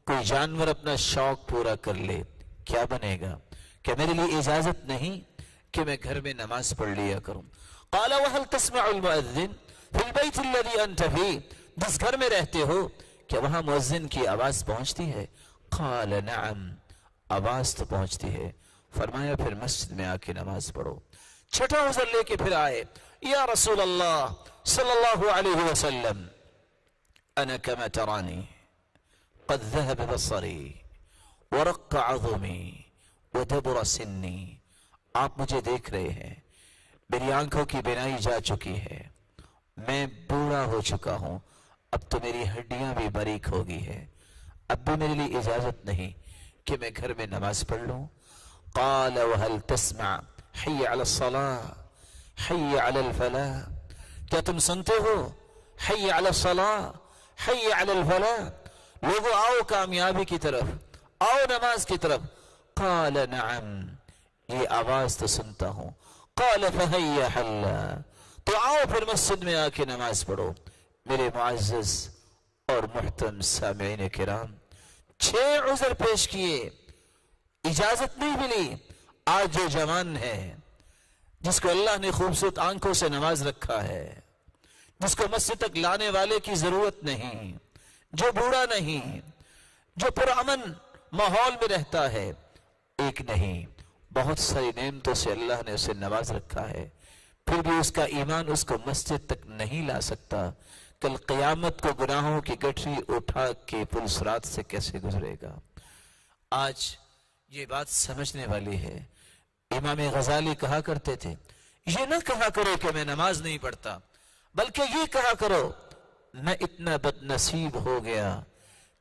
کوئی جانور اپنا شوق پورا کر لے کیا بنے گا؟ کہ میرے لیے اجازت نہیں کہ میں گھر میں نماز پڑھ لیا کروں؟ قال وهل تسمع المؤذن في البيت الذي انت فيه، جس گھر میں رہتے ہو کیا وہاں مؤذن کی آواز پہنچتی ہے؟ قال نعم، آواز تو پہنچتی ہے۔ فرمایا پھر مسجد میں آ کے نماز پڑھو۔ چھٹا عذر لے کے پھر آئے، یا رسول اللہ صلی اللہ علیہ وسلم، انا كما ترانی قد ذهب بصری ورق عظمی ودبر سنی، آپ مجھے دیکھ رہے ہیں، میری آنکھوں کی بینائی جا چکی ہے، میں بوڑھا ہو چکا ہوں، اب تو میری ہڈیاں بھی باریک ہو گئی ہے، اب بھی میرے لیے اجازت نہیں کہ میں گھر میں نماز پڑھ لوں۔ قال وهل تسمع حی علی الصلاة حی علی الفلاح، کیا تم سنتے ہو حی علی الصلاة حی علی الفلاح، لوگو آؤ کامیابی کی طرف، آؤ نماز کی طرف؟ قال نعم، یہ آواز تو سنتا ہوں۔ قال فہیّ حلا، تو آؤ پھر مسجد میں آ کے نماز پڑھو۔ میرے معزز اور محترم سامعین کرام، 6 عذر پیش کیے، اجازت نہیں ملی۔ آج جو جوان ہے جس کو اللہ نے خوبصورت آنکھوں سے نواز رکھا ہے، جس کو مسجد تک لانے والے کی ضرورت نہیں، جو بوڑھا نہیں، جو پرامن ماحول میں رہتا ہے، ایک نہیں بہت ساری نعمتوں سے اللہ نے اسے نواز رکھا ہے، پھر بھی اس کا ایمان اس کو مسجد تک نہیں لا سکتا، کل قیامت کو گناہوں کی گٹھری اٹھا کے پل صراط سے کیسے گزرے گا؟ آج یہ بات سمجھنے والی ہے۔ امام غزالی کہا کرتے تھے، یہ نہ کہا کرو کہ میں نماز نہیں پڑھتا، بلکہ یہ کہا کرو میں اتنا بد نصیب ہو گیا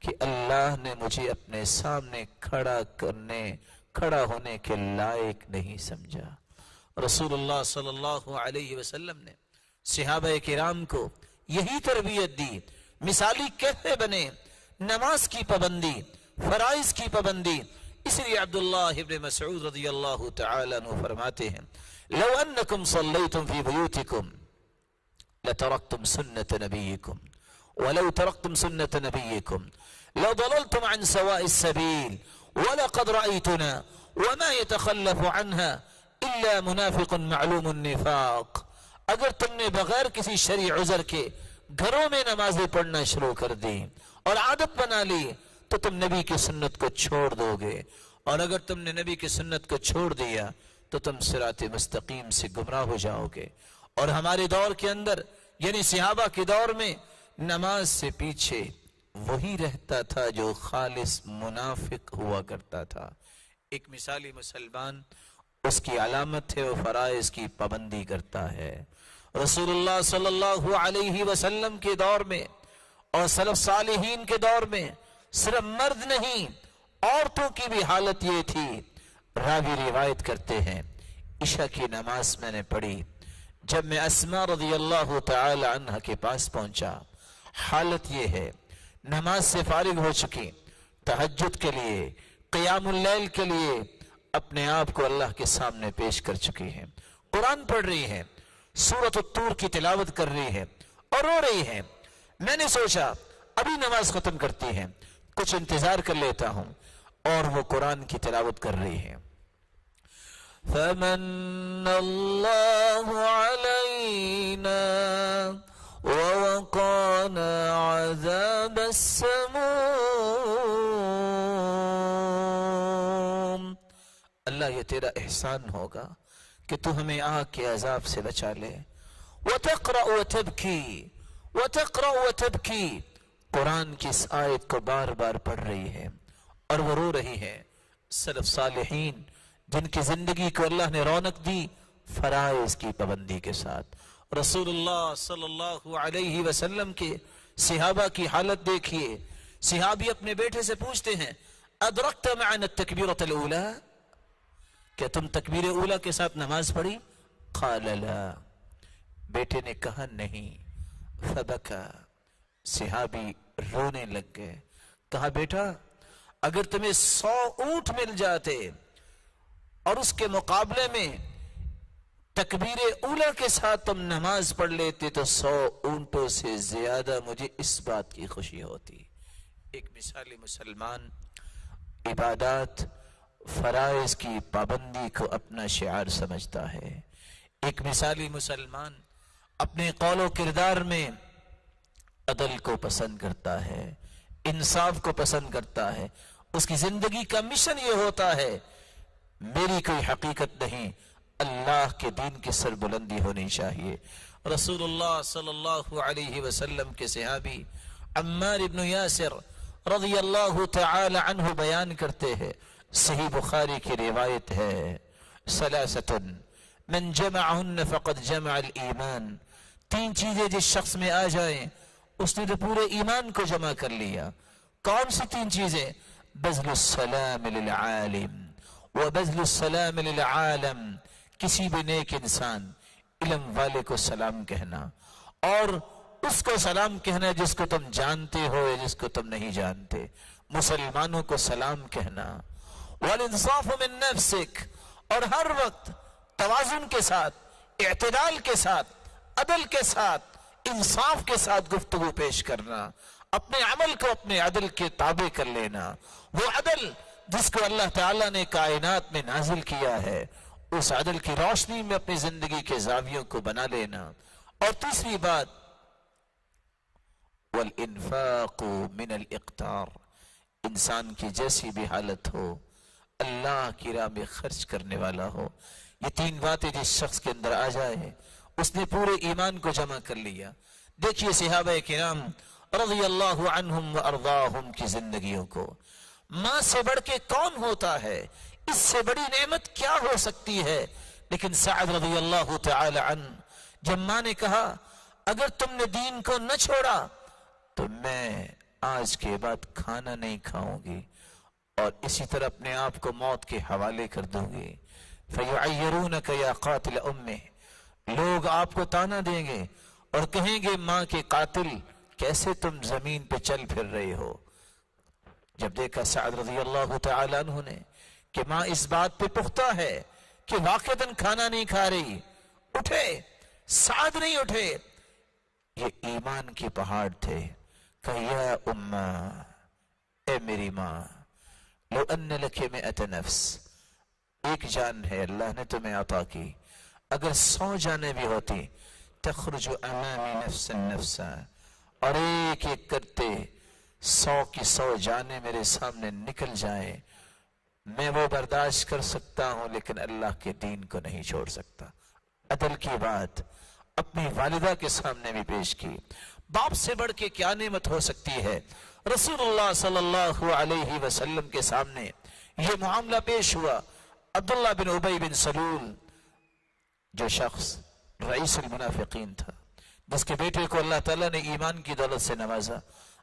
کہ اللہ نے مجھے اپنے سامنے کھڑا ہونے کے لائق نہیں سمجھا۔ رسول اللہ صلی اللہ علیہ وسلم نے صحابہ کرام کو یہی تربیت دی، مثالی کیسے بنے، نماز کی پابندی، فرائض کی پابندی۔ اس لیے عبداللہ ابن مسعود رضی اللہ تعالیٰ عنہ فرماتے ہیں، لو انکم صلیتم فی بیوتکم لترکتم سنت نبیکم ولو ترکتم سنت نبیکم لضللتم عن سواء السبیل ولقد رأيتنا وما يتخلف عنها الا منافق معلوم النفاق۔ اگر تم نے بغیر کسی شرعی عذر کے گھروں میں نمازیں پڑھنا شروع کر دی اور عادت بنا لی تو تم نبی کی سنت کو چھوڑ دو گے، اور اگر تم نے نبی کی سنت کو چھوڑ دیا تو تم صراط مستقیم سے گمراہ ہو جاؤ گے۔ اور ہمارے دور کے اندر یعنی صحابہ کے دور میں نماز سے پیچھے وہی رہتا تھا جو خالص منافق ہوا کرتا تھا۔ ایک مثالی مسلمان، اس کی علامت ہے وہ فرائض کی پابندی کرتا ہے۔ رسول اللہ صلی اللہ علیہ وسلم کے دور میں اور سلف صالحین کے دور میں صرف مرد نہیں، عورتوں کی بھی حالت یہ تھی۔ راوی روایت کرتے ہیں، عشاء کی نماز میں نے پڑھی، جب میں اسماء رضی اللہ تعالی عنہ کے پاس پہنچا، حالت یہ ہے نماز سے فارغ ہو چکی، تہجد کے لیے، قیام اللیل کے لیے اپنے آپ کو اللہ کے سامنے پیش کر چکی ہیں، قرآن پڑھ رہی ہے، سورۃ الطور کی تلاوت کر رہی ہے اور رو رہی ہے۔ میں نے سوچا ابھی نماز ختم کرتی ہیں، کچھ انتظار کر لیتا ہوں، اور وہ قرآن کی تلاوت کر رہی ہیں. فمن اللہ علینا ووقانا عذاب السموم. اللہ یہ تیرا احسان ہوگا کہ تو ہمیں آگ کے عذاب سے بچا لے. وتقرأ وتبکی، وتقرأ وتبکی، قرآن کی اس آیت کو بار بار پڑھ رہی ہے اور وہ رو رہی ہے. سلف صالحین جن کی زندگی کو اللہ نے رونق دی فرائض کی پابندی کے ساتھ. رسول اللہ صلی اللہ علیہ وسلم کے صحابہ کی حالت دیکھیے. صحابی اپنے بیٹے سے پوچھتے ہیں ادرکت معنا التکبیرۃ الاولی، کیا تم تکبیر اولا کے ساتھ نماز پڑھی؟ قال لا، بیٹے نے کہا نہیں. فبکا، صحابی رونے لگ گئے. کہا بیٹا اگر تمہیں 100 اونٹ مل جاتے اور اس کے مقابلے میں تکبیر اولا کے ساتھ تم نماز پڑھ لیتے تو 100 اونٹوں سے زیادہ مجھے اس بات کی خوشی ہوتی. ایک مثالی مسلمان عبادات فرائض کی پابندی کو اپنا شعار سمجھتا ہے. ایک مثالی مسلمان اپنے قول و کردار میں عدل کو پسند کرتا ہے، انصاف کو پسند کرتا ہے. اس کی زندگی کا مشن یہ ہوتا ہے میری کوئی حقیقت نہیں، اللہ کے دین کی سربلندی ہونی چاہیے. رسول اللہ صلی اللہ علیہ وسلم کے صحابی عمار بن یاسر رضی اللہ تعالی عنہ بیان کرتے ہیں، صحیح بخاری کی روایت ہے، ثلاثۃ من جمعہن فقد جمع الایمان. 3 چیزیں جس شخص میں آ جائیں اس نے تو پورے ایمان کو جمع کر لیا. کون سی 3 چیزیں؟ بذل السلام للعالم وبذل السلام للعالم، کسی بھی نیک انسان علم والے کو سلام کہنا اور اس کو سلام کہنا جس کو تم جانتے ہو یا جس کو تم نہیں جانتے. مسلمانوں کو سلام کہنا. والانصاف من نفسک، اور ہر وقت توازن کے ساتھ، اعتدال کے ساتھ، عدل کے ساتھ، انصاف کے ساتھ گفتگو پیش کرنا. اپنے عمل کو اپنے عدل کے تابع کر لینا. وہ عدل جس کو اللہ تعالیٰ نے کائنات میں نازل کیا ہے اس عدل کی روشنی میں اپنی زندگی کے زاویوں کو بنا لینا. اور تیسری بات والانفاق من الاقتار، انسان کی جیسی بھی حالت ہو اللہ کی راہ میں خرچ کرنے والا ہو. یہ 3 باتیں جس شخص کے اندر آ جائے اس نے پورے ایمان کو جمع کر لیا. دیکھیے صحابہ کرام رضی اللہ عنہم و ارضاہم کی زندگیوں کو. ماں سے بڑھ کے کون ہوتا ہے؟ اس سے بڑی نعمت کیا ہو سکتی ہے؟ لیکن سعد رضی اللہ تعالی عنہ جب ماں نے کہا اگر تم نے دین کو نہ چھوڑا تو میں آج کے بعد کھانا نہیں کھاؤں گی اور اسی طرح اپنے آپ کو موت کے حوالے کر دوں گی. فَيُعَيِّرُونَكَ يَا قَاتِلَ أُمِّهِ، لوگ آپ کو تانا دیں گے اور کہیں گے ماں کے قاتل کیسے تم زمین پہ چل پھر رہے ہو. جب دیکھا سعد رضی اللہ تعالیٰ عنہ نے کہ ماں اس بات پہ پختہ ہے کہ واقعتاً کھانا نہیں کھا رہی، اٹھے. سعد نہیں اٹھے، یہ ایمان کے پہاڑ تھے. کہ یا امّا، اے میری ماں، لو ان لک 100 نفس، ایک جان ہے اللہ نے تمہیں عطا کی، اگر 100 جانیں بھی ہوتی تخرج امامی نفسا نفسا، اور ایک ایک کرتے 100 کی 100 جانیں میرے سامنے نکل جائیں، میں وہ برداشت کر سکتا ہوں لیکن اللہ کے دین کو نہیں چھوڑ سکتا. عدل کی بات اپنی والدہ کے سامنے بھی پیش کی. باپ سے بڑھ کے کیا نعمت ہو سکتی ہے؟ رسول اللہ صلی اللہ علیہ وسلم کے سامنے یہ معاملہ پیش ہوا. عبداللہ بن ابی بن سلول جو شخص رئیس المنافقین تھا، جس کے بیٹے کو اللہ تعالیٰ نے ایمان کی دولت سے نوازا،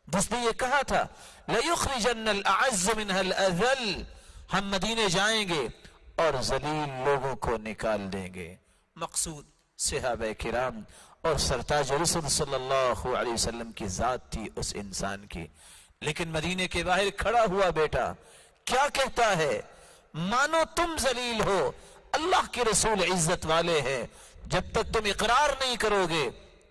جس نے یہ کہا تھا لَيُخْرِجَنَّ الْأَعَزَّ مِنْهَا الْأَذَلِّ، ہم مدینے جائیں گے اور ذلیل لوگوں کو نکال دیں گے. مقصود صحابہ کرام اور سرتاج رسول صلی اللہ علیہ وسلم کی ذات تھی اس انسان کی. لیکن مدینے کے باہر کھڑا ہوا بیٹا کیا کہتا ہے؟ مانو تم ذلیل ہو، اللہ کے رسول عزت والے ہیں، جب تک تم اقرار نہیں کرو گے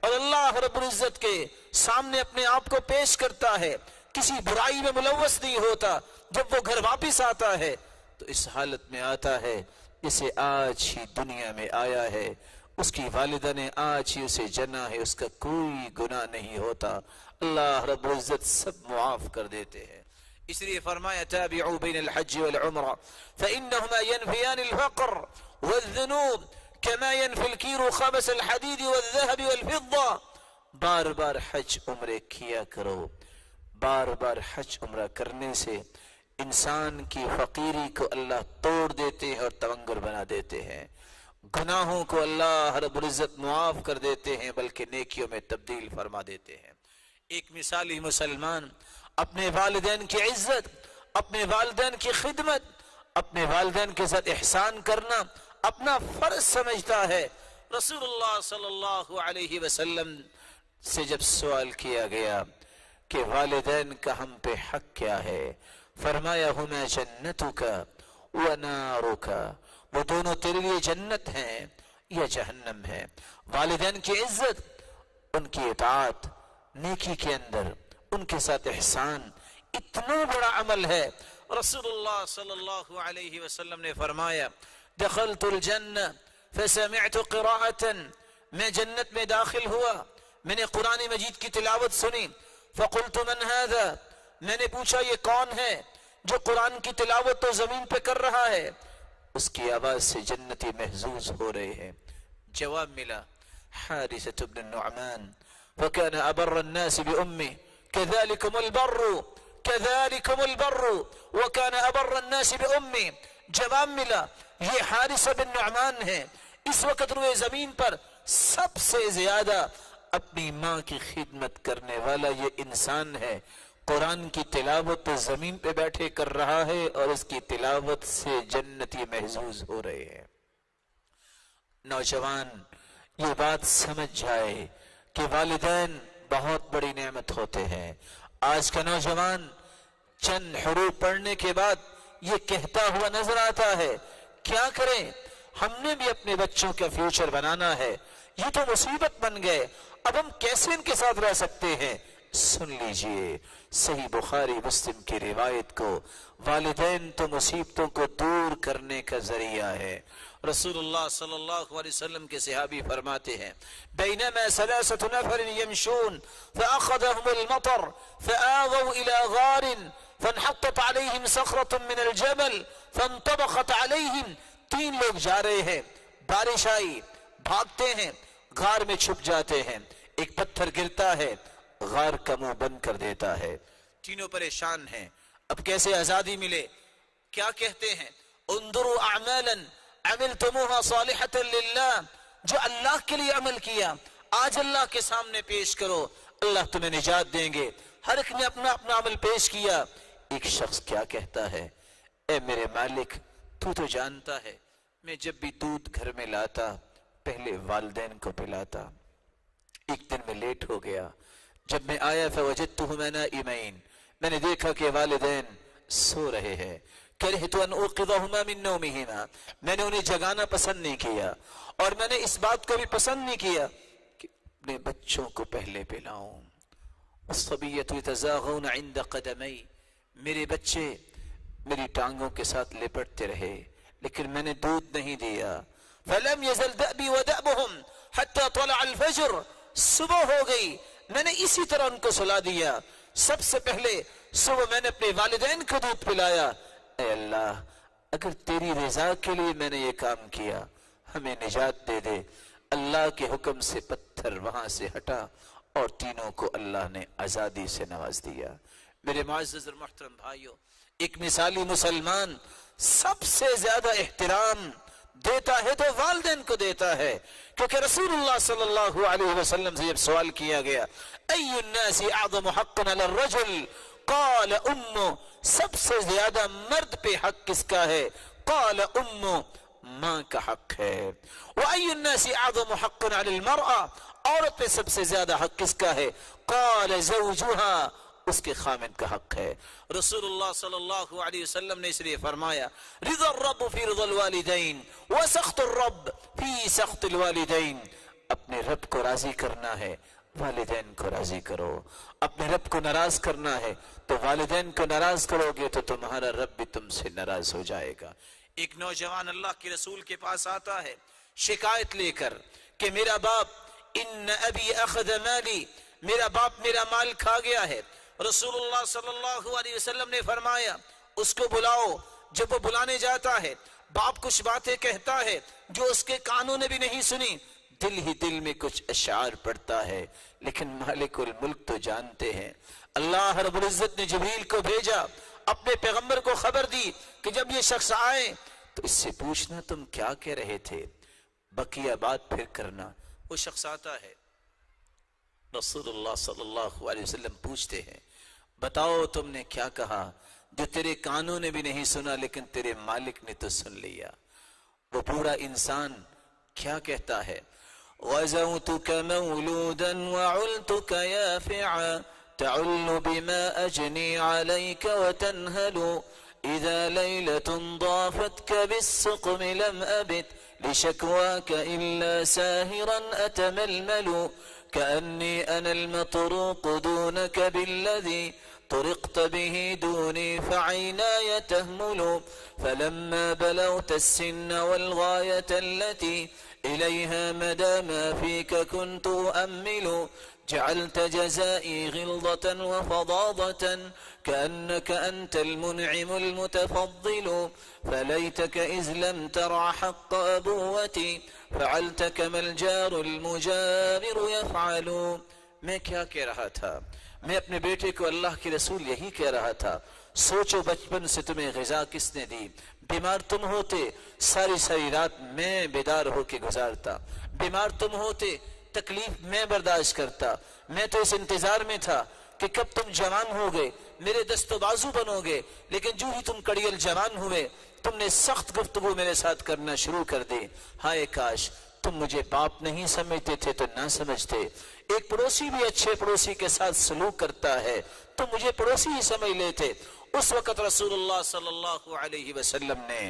اور اللہ رب العزت کے سامنے اپنے آپ کو پیش کرتا ہے، کسی برائی میں ملوث نہیں ہوتا، جب وہ گھر واپس آتا ہے تو اس حالت میں آتا ہے جسے آج ہی دنیا میں آیا ہے، اس کی والدہ نے آج ہی اسے جنا ہے، اس کا کوئی گناہ نہیں ہوتا، اللہ رب العزت سب معاف کر دیتے ہیں۔ اس لیے فرمایا تابعوا بین الحج والعمرہ فإنہما ینفیان الفقر والذنوب كما ينفي الكير خبث الحديد والذهب والفضة۔ بار بار حج عمرے کیا کرو، بار بار حج عمرہ کرنے سے انسان کی فقیری کو اللہ توڑ دیتے ہیں اور تونگر بنا دیتے ہیں، گناہوں کو اللہ رب العزت معاف کر دیتے ہیں بلکہ نیکیوں میں تبدیل فرما دیتے ہیں۔ ایک مثالی مسلمان اپنے والدین کی عزت، اپنے والدین کی خدمت، اپنے والدین کے ساتھ احسان کرنا اپنا فرض سمجھتا ہے۔ رسول اللہ صلی اللہ علیہ وسلم سے جب سوال کیا گیا کہ والدین کا ہم پہ حق کیا ہے، فرمایا ہما جنتک و نارک، وہ دونوں تیرے لیے جنت ہیں یا جہنم ہے۔ والدین کی عزت، ان کی اطاعت، نیکی کے اندر ان کے ساتھ احسان اتنا بڑا عمل ہے۔ رسول اللہ صلی اللہ علیہ وسلم نے فرمایا دخلت الجنہ فسمعت قراءة، میں جنت میں داخل ہوا، میں نے قرآن مجید کی تلاوت سنی، فقلت من هذا، میں نے پوچھا یہ کون ہے جو قرآن کی تلاوت تو زمین پہ کر رہا ہے، اس کی آواز سے جنتی محظوظ ہو رہے ہیں۔ جواب ملا حارثة بن النعمان وكان أبر الناس بأمه كذلكم البر كذلكم البر وكان أبر الناس بأمه۔ جواب ملا یہ حارثہ بن نعمان ہے، اس وقت روئے زمین پر سب سے زیادہ اپنی ماں کی خدمت کرنے والا یہ انسان ہے۔ قرآن کی تلاوت تو زمین پہ بیٹھے کر رہا ہے اور اس کی تلاوت سے جنتی محظوظ ہو رہے ہیں۔ نوجوان یہ بات سمجھ جائے کہ والدین بہت بڑی نعمت ہوتے ہیں۔ آج کا نوجوان چند حروف پڑھنے کے بعد یہ کہتا ہوا نظر آتا ہے کیا کریں، ہم نے بھی اپنے بچوں کا فیوچر بنانا ہے، یہ تو مصیبت بن گئے، اب ہم کیسے ان کے ساتھ رہ سکتے ہیں۔ سن لیجئے صحیح بخاری مسلم کی روایت کو، والدین تو مصیبتوں کو دور کرنے کا ذریعہ ہے۔ رسول اللہ صلی اللہ علیہ وسلم کے صحابی فرماتے ہیں بینما ثلاثة نفر يمشون فأخذهم المطر فآووا إلى غار فانحطت عليهم صخرة من الجبل فانطبقت عليهم، تین لوگ جا رہے ہیں، بارش آئی، بھاگتے ہیں، غار میں چھپ جاتے ہیں، ایک پتھر گرتا ہے، غار کا منہ بند کر دیتا ہے، تینوں پریشان ہیں، اب کیسے آزادی ملے؟ کیا کہتے ہیں انظروا اعمالا عملتموها صالحة للہ، جو اللہ کے لیے عمل کیا آج اللہ کے سامنے پیش کرو، اللہ تمہیں نجات دیں گے۔ ہر ایک نے اپنا اپنا عمل پیش کیا۔ ایک شخص کیا کہتا ہے اے میرے مالک تو جانتا ہے میں جب بھی دودھ گھر میں لاتا پہلے والدین کو پلاتا، ایک دن میں لیٹ ہو گیا، جب میں آیا فوجدتهما نائمین، میں نے دیکھا کہ والدین سو رہے ہیں، کرہت ان اوقظهما من نومهما، میں نے انہیں جگانا پسند نہیں کیا، اور میں نے اس بات کو بھی پسند نہیں کیا کہ اپنے بچوں کو پہلے پلاؤں۔ الصبیۃ یتزاغون عند قدمی، میرے بچے میری ٹانگوں کے ساتھ لپٹتے رہے لیکن میں نے دودھ نہیں دیا۔ فلم یزل دأبی ودأبهم حتی طلع الفجر، صبح ہو گئی میں نے اسی طرح ان کو سلا دیا، سب سے پہلے صبح میں نے اپنے والدین کو دودھ پلایا۔ اے اللہ اگر تیری رضا کے لیے میں نے یہ کام کیا ہمیں نجات دے دے۔ اللہ کے حکم سے پتھر وہاں سے ہٹا اور تینوں کو اللہ نے آزادی سے نواز دیا۔ میرے معزز اور محترم بھائیوں، ایک مثالی مسلمان سب سے زیادہ احترام دیتا ہے تو والدین کو دیتا ہے، کیونکہ رسول اللہ صلی اللہ علیہ وسلم سے جب سوال کیا گیا ای الناس اعظم حقا علی الرجل قال امو، سب سے زیادہ مرد پہ حق کس کا ہے؟ قال امو، ماں کا حق ہے۔ وَأَيُّ النَّاسِ أَعْظَمُ حَقٌّ عَلَى الْمَرْأَةِ، عورت پہ سب سے زیادہ حق کس کا ہے؟ قال زوجها، اس کے خامد کا حق ہے۔ رسول اللہ صلی اللہ علیہ وسلم نے اس لیے فرمایا رضا الرب فی رضا الوالدین وسخط الرب فی سخط الوالدین، اپنے رب کو راضی کرنا ہے والدین کو راضی کرو، اپنے رب کو ناراض کرنا ہے تو والدین کو ناراض کرو گے تو تمہارا رب بھی تم سے ناراض ہو جائے گا۔ ایک نوجوان اللہ کے رسول کے پاس آتا ہے شکایت لے کر کہ میرا باپ ان ابی اخذ مالی، میرا باپ میرا مال کھا گیا ہے۔ رسول اللہ صلی اللہ علیہ وسلم نے فرمایا اس کو بلاؤ۔ جب وہ بلانے جاتا ہے باپ کچھ باتیں کہتا ہے جو اس کے کانوں نے بھی نہیں سنی، دل ہی دل میں کچھ اشعار پڑتا ہے، لیکن مالک الملک تو جانتے ہیں۔ اللہ رب العزت نے جبریل کو بھیجا، اپنے پیغمبر کو خبر دی کہ جب یہ شخص آئے تو اس سے پوچھنا تم کیا کہہ رہے تھے، بقیہ بات پھر کرنا۔ وہ شخص آتا ہے، رسول اللہ صلی اللہ علیہ وسلم پوچھتے ہیں بتاؤ تم نے کیا کہا جو تیرے کانوں نے بھی نہیں سنا لیکن تیرے مالک نے تو سن لیا۔ وہ بوڑھا انسان کیا کہتا ہے؟ غزوتك مولودا وعلتك يافعا تعل بما أجني عليك وتنهل إذا ليلة ضافتك بالسقم لم أبت لشكواك إلا ساهرا أتململ كأني أنا المطروق دونك بالذي طرقت به دوني فعيناي تهمل فلما بلغت السن والغاية التي إليها مدى ما فيك كنت أؤمل جعلت جزائي غلظة وفظاظة كأنك أنت المنعم المتفضل فليتك إذ لم ترع حق أبوتي فعلت كما الجار المجابر يفعل۔ میں کیا کہہ رہا تھا؟ میں اپنے بیٹے کو اللہ کے رسول یہی کہہ رہا تھا سوچو بچپن سے تمہیں غذا کس نے دی؟ بیمار تم ہوتے ساری ساری رات میں بیدار ہو کے گزارتا، بیمار تم ہوتے تکلیف میں برداشت کرتا، میں تو اس انتظار میں تھا کہ کب تم جوان ہو گئے میرے دست و بازو بنو گے، لیکن جو ہی تم کڑیل جوان ہوئے تم نے سخت گفتگو میرے ساتھ کرنا شروع کر دی۔ ہائے کاش تم مجھے باپ نہیں سمجھتے تھے تو نہ سمجھتے۔ ایک پڑوسی بھی اچھے پڑوسی کے ساتھ سلوک کرتا ہے تو مجھے پڑوسی ہی سمجھ لیتے۔ اس وقت رسول اللہ صلی اللہ علیہ وسلم نے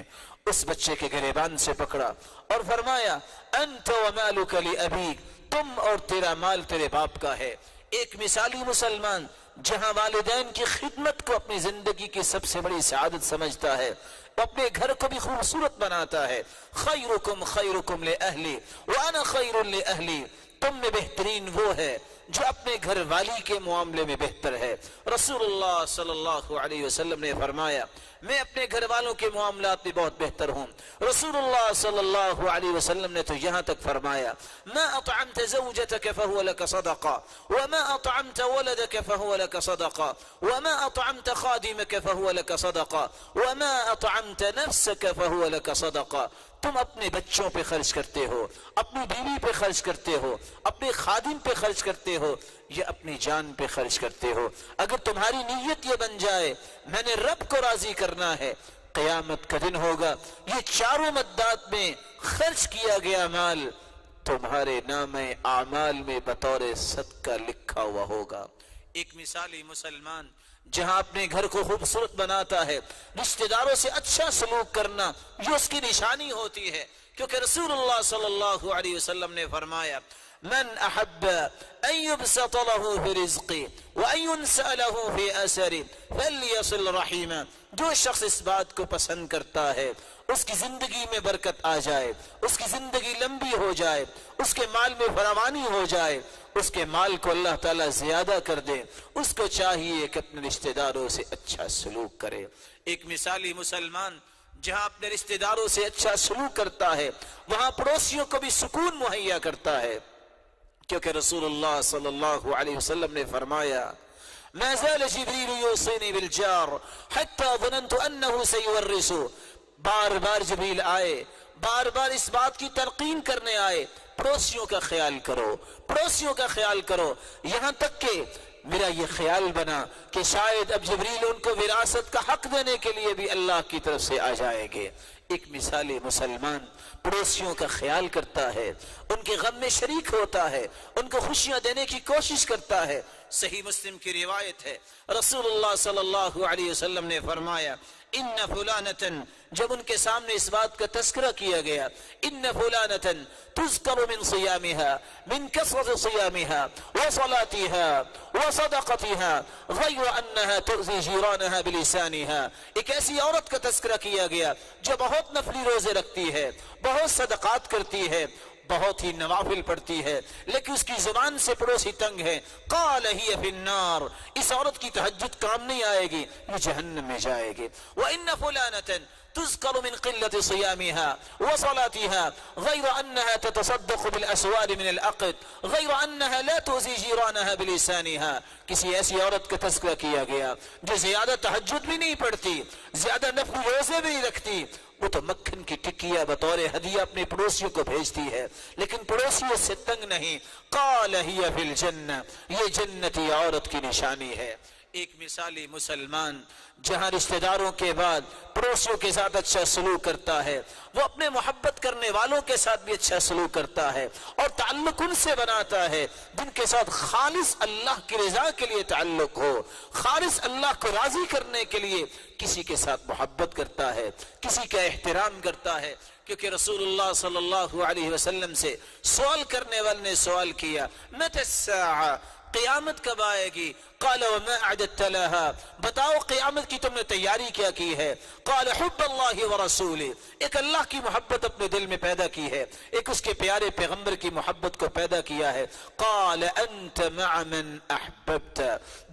اس بچے کے گریبان سے پکڑا اور فرمایا انت ومالک لابیک، تم اور تیرا مال تیرے باپ کا ہے۔ ایک مثالی مسلمان جہاں والدین کی خدمت کو اپنی زندگی کی سب سے بڑی سعادت سمجھتا ہے، اپنے گھر کو بھی خوبصورت بناتا ہے۔ خیرکم خیرکم لأہلی وانا خیر لأہلی، تم میں بہترین وہ ہے جو اپنے گھر والی کے معاملے میں بہتر ہے۔ رسول اللہ صلی اللہ علیہ وسلم نے فرمایا میں اپنے گھر والوں کے معاملات میں بہت بہتر ہوں۔ رسول اللہ صلی اللہ علیہ وسلم نے تو یہاں تک فرمایا ما اطعمت زوجتك فهو لك صدقہ وما اطعمت ولدك فهو لك صدقہ وما اطعمت خادمك فهو لك صدقہ وما اطعمت نفسك فهو لك صدقہ۔ تم اپنے بچوں پہ خرچ کرتے ہو، اپنی بیوی پہ خرچ کرتے ہو، اپنے خادم پہ خرچ کرتے ہو یا اپنی جان پہ خرچ کرتے ہو۔ اگر تمہاری نیت یہ بن جائے میں نے رب کو راضی کرنا ہے، قیامت کا دن ہوگا یہ چاروں مدات میں خرچ کیا گیا مال تمہارے نام اعمال میں بطور صدقہ لکھا ہوا ہوگا۔ ایک مثالی مسلمان جہاں اپنے گھر کو خوبصورت بناتا ہے، رشتہ داروں سے اچھا سلوک کرنا یہ اس کی نشانی ہوتی ہے، کیونکہ رسول اللہ صلی اللہ علیہ وسلم نے فرمایا من احب ان يبسط له في رزقه وان ينسأ له في اثره فليصل رحمه، جو شخص اس بات کو پسند کرتا ہے اس کی زندگی میں برکت آ جائے، اس کی زندگی لمبی ہو جائے، اس کے مال میں فراوانی ہو جائے، اس کے مال کو اللہ تعالیٰ زیادہ کر دے، اس کو چاہیے کہ اپنے رشتہ داروں سے اچھا سلوک کرے۔ ایک مثالی مسلمان جہاں اپنے رشتہ داروں سے اچھا سلوک کرتا ہے وہاں پڑوسیوں کو بھی سکون مہیا کرتا ہے، کیونکہ رسول اللہ صلی اللہ علیہ وسلم نے فرمایا ما زال جبریل یوصینی بالجار حتی ظننت انه سیورث۔ بار بار جبریل آئے، بار بار اس بات کی تلقین کرنے آئے پڑوسیوں کا خیال کرو، پڑوسیوں کا خیال کرو، یہاں تک کہ میرا یہ خیال بنا کہ شاید اب جبریل ان کو وراثت کا حق دینے کے لیے بھی اللہ کی طرف سے آ جائیں گے۔ ایک مثالی مسلمان پڑوسیوں کا خیال کرتا ہے، ان کے غم میں شریک ہوتا ہے، ان کو خوشیاں دینے کی کوشش کرتا ہے۔ صحیح مسلم کی روایت ہے رسول اللہ صلی اللہ علیہ وسلم نے فرمایا ان فلانتن، جب ان کے سامنے اس بات کا تذکرہ کیا گیا، ان فلانتن تذکر من صیامها من کثرت صیامها وصلاتها وصدقتها غیر انها تؤذی جیرانها بلسانها، ایک ایسی عورت کا تذکرہ کیا گیا جو بہت نفلی روزے رکھتی ہے، بہت صدقات کرتی ہے، بہت ہی نوافل پڑھتی ہے، لیکن اس کی زبان سے پڑوسی تنگ ہے، قال ہی فی النار، اس عورت کی تہجد کام نہیں آئے گی، یہ جہنم میں جائے گی۔ وَإِنَّ فُلَانَةً تُذْكَرُ مِنْ قِلَّةِ صِيَامِهَا وَصَلَاتِهَا غَيْرَ أَنَّهَا تَتَصَدَّقُ بِالْأَسْوَارِ مِنَ الْعَقْدِ غَيْرَ أَنَّهَا لَا تُؤْذِي جِيرَانَهَا بِلِسَانِهَا، کسی ایسی عورت کا تذکرہ کیا گیا جو زیادہ تہجد بھی نہیں پڑھتی، زیادہ نفل روزے بھی نہیں رکھتی، وہ تو مکھن کی ٹکیاں بطور ہدیہ اپنے پڑوسیوں کو بھیجتی ہے، لیکن پڑوسیوں سے تنگ نہیں۔ قال ہی فی الجنہ، یہ جنتی عورت کی نشانی ہے۔ ایک مثالی مسلمان جہاں رشتہ داروں کے بعد پڑوسیوں کے ساتھ اچھا سلوک کرتا ہے، وہ اپنے محبت کرنے والوں کے ساتھ بھی اچھا سلوک کرتا ہے اور تعلق ان سے بناتا ہے جن کے ساتھ خالص اللہ کی رضا کے لیے تعلق ہو، خالص اللہ کو راضی کرنے کے لیے کسی کے ساتھ محبت کرتا ہے، کسی کا احترام کرتا ہے۔ کیونکہ رسول اللہ صلی اللہ علیہ وسلم سے سوال کرنے والے نے سوال کیا، متی الساعہ، قیامت کب آئے گی؟ قال وما اعددت لها، بتاؤ قیامت کی تم نے تیاری کیا کی ہے؟ قال حب اللہ ورسولہ، ایک اللہ کی محبت اپنے دل میں پیدا کی ہے، ایک اس کے پیارے پیغمبر کی محبت کو پیدا کیا ہے۔ قال انت مع من احببت،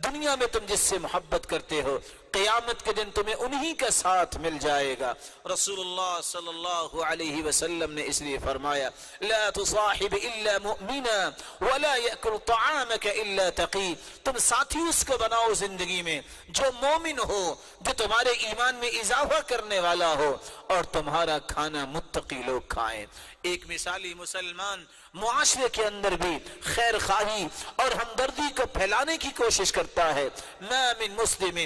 دنیا میں تم جس سے محبت کرتے ہو قیامت کے دن تمہیں انہی کا ساتھ مل جائے گا۔ رسول اللہ صلی اللہ علیہ وسلم نے اس لیے فرمایا لا تصاحب الا مؤمنا ولا يأكل طعامك الا تقی، تم ساتھی اس کو بناؤ زندگی میں جو مومن ہو، جو تمہارے ایمان میں اضافہ کرنے والا ہو، اور تمہارا کھانا متقی لوگ کھائیں۔ ایک مثالی مسلمان معاشرے کے اندر بھی خیر خواہی اور ہمدردی کو پھیلانے کی کوشش کرتا ہے۔ ما من مسلم،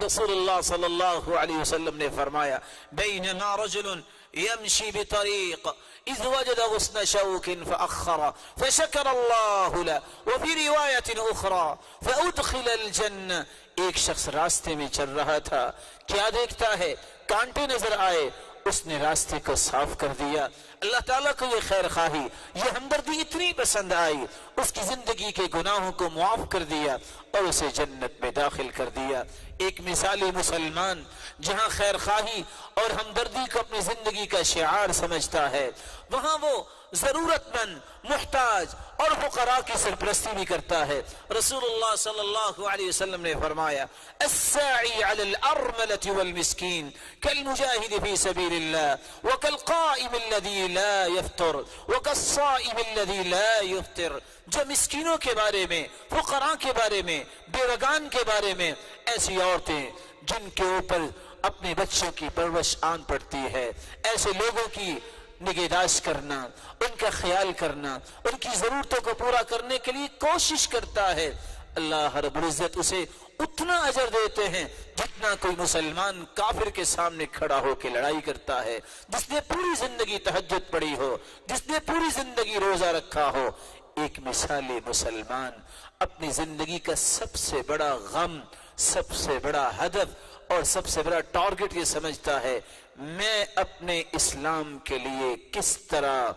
رسول اللہ صلی اللہ علیہ وسلم نے فرمایا بینما رجل يمشي بطريق إذ وجد غصن شوك فأخر فشكر الله له وفي رواية أخرى فأدخل الجنة، ایک شخص راستے میں چل رہا تھا، کیا دیکھتا ہے؟ کانٹے نظر آئے، اس نے راستے کو صاف کر دیا۔ اللہ تعالیٰ کو یہ خیر خواہی، یہ ہمدردی اتنی پسند آئی، اس کی زندگی کے گناہوں کو معاف کر دیا اور اسے جنت میں داخل کر دیا۔ ایک مثالی مسلمان جہاں خیر خواہی اور ہمدردی کو اپنی زندگی کا شعار سمجھتا ہے، وہاں وہ ضرورت مند، محتاج اور فقراء کی سرپرستی بھی کرتا ہے۔ رسول اللہ صلی اللہ علیہ وسلم نے فرمایا الساعی علی الارملة والمسکین کالمجاہد فی سبیل اللہ وکالقائم الذی لا یفطر وکالصائم الذی لا یفطر، جو مسکینوں کے بارے میں، فقراء کے بارے میں، بیوگان کے بارے میں، ایسی عورتیں جن کے اوپر اپنے بچوں کی پرورش آن پڑتی ہے، ایسے لوگوں کی نگہداشت کرنا، ان کا خیال کرنا، ان کی ضرورتوں کو پورا کرنے کے لیے کوشش کرتا ہے، اللہ رب العزت اسے اتنا اجر دیتے ہیں جتنا کوئی مسلمان کافر کے سامنے کھڑا ہو کے لڑائی کرتا ہے، جس نے پوری زندگی تہجد پڑھی ہو، جس نے پوری زندگی روزہ رکھا ہو۔ ایک مثالی مسلمان اپنی زندگی کا سب سے بڑا غم، سب سے بڑا ہدف اور سب سے بڑا ٹارگٹ یہ سمجھتا ہے میں اپنے اسلام کے لیے کس طرح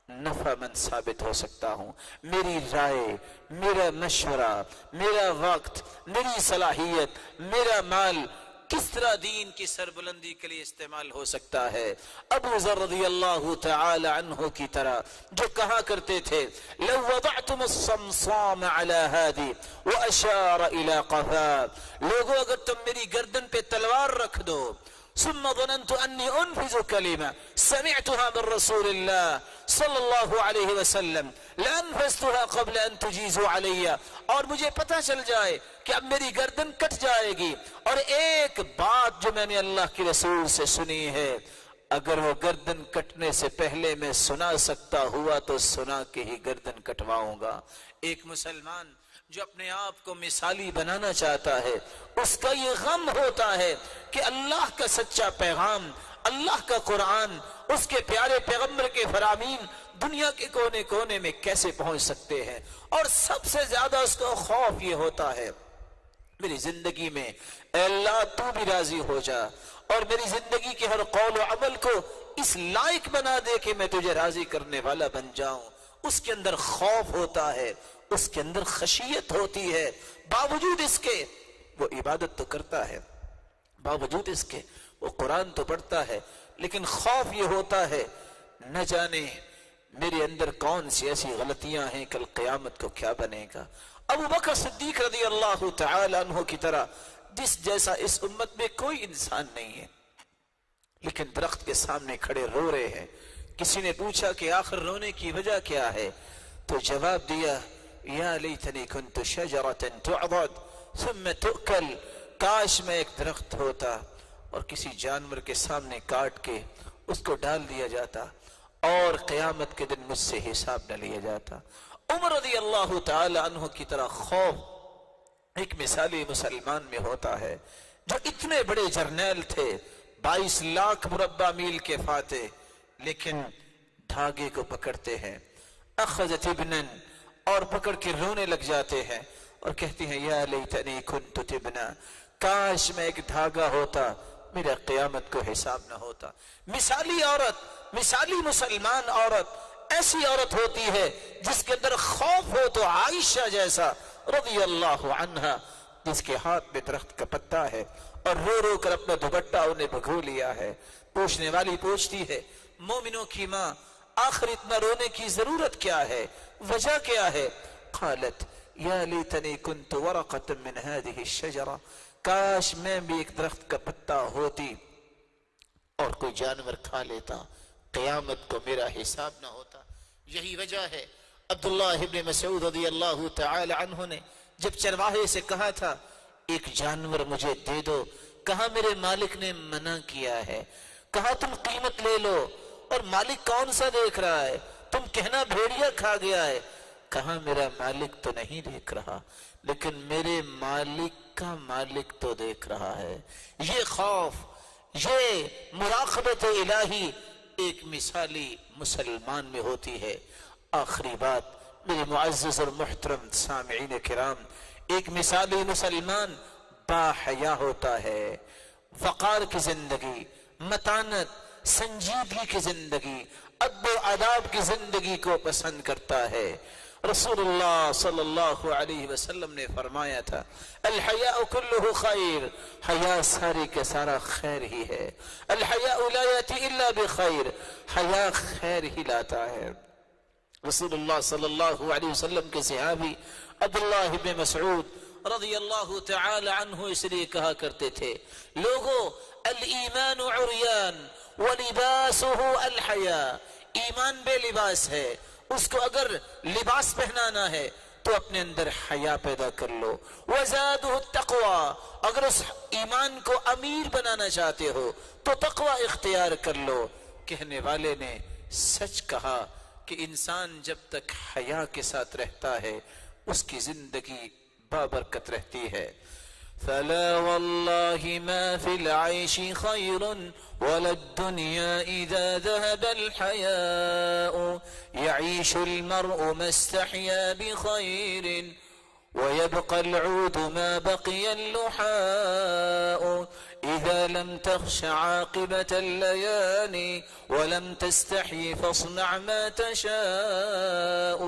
نفع مند ثابت ہو سکتا ہوں، میری رائے، میرا مشورہ، میرا وقت، میری صلاحیت، میرا مال کس طرح دین کی سربلندی کے لیے استعمال ہو سکتا ہے۔ ابو ذر رضی اللہ تعالی عنہ کی طرح جو کہا کرتے تھے لو وضعتم الصمصام على هذه واشار الى قفا، لوگوں اگر تم میری گردن پہ تلوار رکھ دو، ثم ظننت انی انفذ کلمہ سمعتها من رسول اللہ صلی اللہ علیہ وسلم لانفذتها قبل ان تجیزوا علی، اور مجھے پتہ چل جائے کہ اب میری گردن کٹ جائے گی، اور ایک بات جو میں نے اللہ کے رسول سے سنی ہے اگر وہ گردن کٹنے سے پہلے میں سنا سکتا ہوا تو سنا کے ہی گردن کٹواؤں گا۔ ایک مسلمان جو اپنے آپ کو مثالی بنانا چاہتا ہے، اس کا یہ غم ہوتا ہے کہ اللہ کا سچا پیغام، اللہ کا قرآن، اس کے پیارے پیغمبر کے فرامین دنیا کے کونے کونے میں کیسے پہنچ سکتے ہیں، اور سب سے زیادہ اس کو خوف یہ ہوتا ہے میری زندگی میں اے اللہ تو بھی راضی ہو جا، اور میری زندگی کے ہر قول و عمل کو اس لائق بنا دے کہ میں تجھے راضی کرنے والا بن جاؤں۔ اس کے اندر خوف ہوتا ہے، اس کے اندر خشیت ہوتی ہے، باوجود اس کے وہ عبادت تو کرتا ہے، باوجود اس کے وہ قرآن تو پڑھتا ہے، لیکن خوف یہ ہوتا ہے نہ جانے میرے اندر کون سی ایسی غلطیاں ہیں، کل قیامت کو کیا بنے گا۔ ابو بکر صدیق رضی اللہ تعالی عنہ کی طرح جس جیسا اس امت میں کوئی انسان نہیں ہے، لیکن درخت کے سامنے کھڑے رو رہے ہیں۔ کسی نے پوچھا کہ آخر رونے کی وجہ کیا ہے، تو جواب دیا یا لیتنی کنت شجرۃ تعضد ثم تؤکل، کاش میں ایک درخت ہوتا اور کسی جانور کے سامنے کاٹ کے اس کو ڈال دیا جاتا اور قیامت کے دن مجھ سے حساب نہ لیا جاتا۔ عمر رضی اللہ تعالی عنہ کی طرح خوف ایک مثالی مسلمان میں ہوتا ہے، جو اتنے بڑے جرنیل تھے، 22 لاکھ مربع میل کے فاتح، لیکن دھاگے کو پکڑتے ہیں، اخذت ابنا، اور پکڑ کے رونے لگ جاتے ہیں اور کہتے ہیں یا لیتنی کنت تبنا، کاش میں ایک دھاگا ہوتا، میرا قیامت کو حساب نہ ہوتا۔ مثالی عورت، مثالی مسلمان عورت ایسی عورت ہوتی ہے جس کے اندر خوف ہو تو عائشہ جیسا رضی اللہ عنہا، جس کے ہاتھ میں درخت کا پتا ہے اور رو رو کر اپنا دوپٹہ انہیں بھگو لیا ہے۔ پوچھنے والی پوچھتی ہے مومنوں کی ماں، آخر اتنا رونے کی ضرورت کیا ہے، وجہ کیا ہے؟ قالت یا لیتنی کنت ورقۃ من هذه الشجرہ، کاش میں بھی ایک درخت کا پتا ہوتی اور کوئی جانور کھا لیتا، قیامت کو میرا حساب نہ ہوتا۔ یہی وجہ ہے عبداللہ ابن مسعود رضی اللہ تعالی عنہ نے جب چرواہے سے کہا تھا ایک جانور مجھے دے دو، کہا میرے مالک نے منع کیا ہے، کہا تم قیمت لے لو، اور مالک کون سا دیکھ رہا ہے، تم کہنا بھیڑیا کھا گیا ہے، کہا میرا مالک تو نہیں دیکھ رہا، لیکن میرے مالک کا مالک تو دیکھ رہا ہے۔ یہ خوف، یہ مراقبت الہی ایک مثالی مسلمان میں ہوتی ہے۔ آخری بات میرے معزز اور محترم سامعین کرام، ایک مثالی مسلمان با حیا ہوتا ہے، وقار کی زندگی، متانت، سنجیدگی کی زندگی، ادب و آداب کی زندگی کو پسند کرتا ہے۔ رسول اللہ صلی اللہ علیہ وسلم نے فرمایا تھا الحیاء کلہ خیر، حیا ساری کے سارا خیر ہی ہے، الحیاء لا یاتی الا بخیر، حیا خیر ہی لاتا ہے۔ رسول اللہ صلی اللہ علیہ وسلم کے صحابی عبداللہ بن مسعود رضی اللہ تعالی عنہ اس لیے کہا کرتے تھے لوگو الایمان عریان ولباسہ الحیاء، ایمان بے لباس ہے، اس کو اگر لباس پہنانا ہے تو اپنے اندر حیا پیدا کر لو، وزادہ التقوی، اگر اس ایمان کو امیر بنانا چاہتے ہو تو تقوی اختیار کر لو۔ کہنے والے نے سچ کہا کہ انسان جب تک حیا کے ساتھ رہتا ہے اس کی زندگی بابرکت رہتی ہے۔ فلا والله ما في العيش خير ولا الدنيا إذا ذهب الحياء، يعيش المرء ما استحيا بخير ويبقى العود ما بقي اللحاء، إذا لم تخش عاقبة الليالي ولم تستحي فاصنع ما تشاء،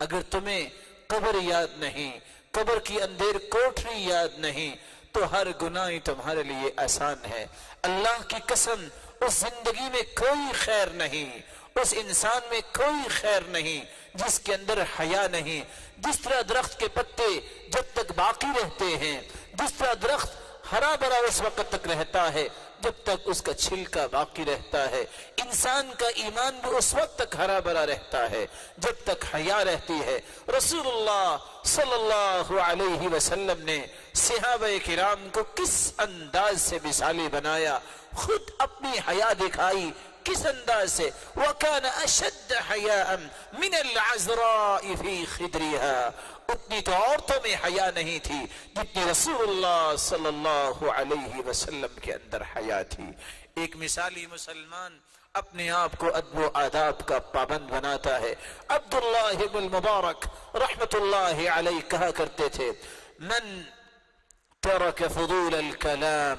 اگر تمہیں قبر یاد نہیں، قبر کی اندھیر کوٹری یاد نہیں، تو ہر گناہ تمہارے لیے آسان ہے۔ اللہ کی قسم اس زندگی میں کوئی خیر نہیں، اس انسان میں کوئی خیر نہیں جس کے اندر حیا نہیں۔ جس طرح درخت کے پتے جب تک باقی رہتے ہیں، جس طرح درخت ہرا بھرا اس وقت تک رہتا ہے جب تک اس کا چھلکا باقی رہتا ہے، انسان کا ایمان بھی اس وقت تک ہرا بھرا رہتا ہے جب تک حیا رہتی ہے۔ رسول اللہ صلی اللہ علیہ وسلم نے صحابہ کرام کو کس انداز سے مثالی بنایا، خود اپنی حیا دکھائی کس انداز سے، وَكَانَ أَشَدَّ حَيَاءً مِنَ الْعَذْرَاءِ فِي خِدْرِهَا، اتنی تو عورتوں میں حیا نہیں تھی جتنی رسول اللہ صلی اللہ علیہ وسلم کے اندر حیا تھی۔ ایک مثالی مسلمان اپنے آپ کو ادب و آداب کا پابند بناتا ہے۔ عبداللہ بن المبارک رحمت اللہ علیہ کہا کرتے تھے من ترک فضول الکلام،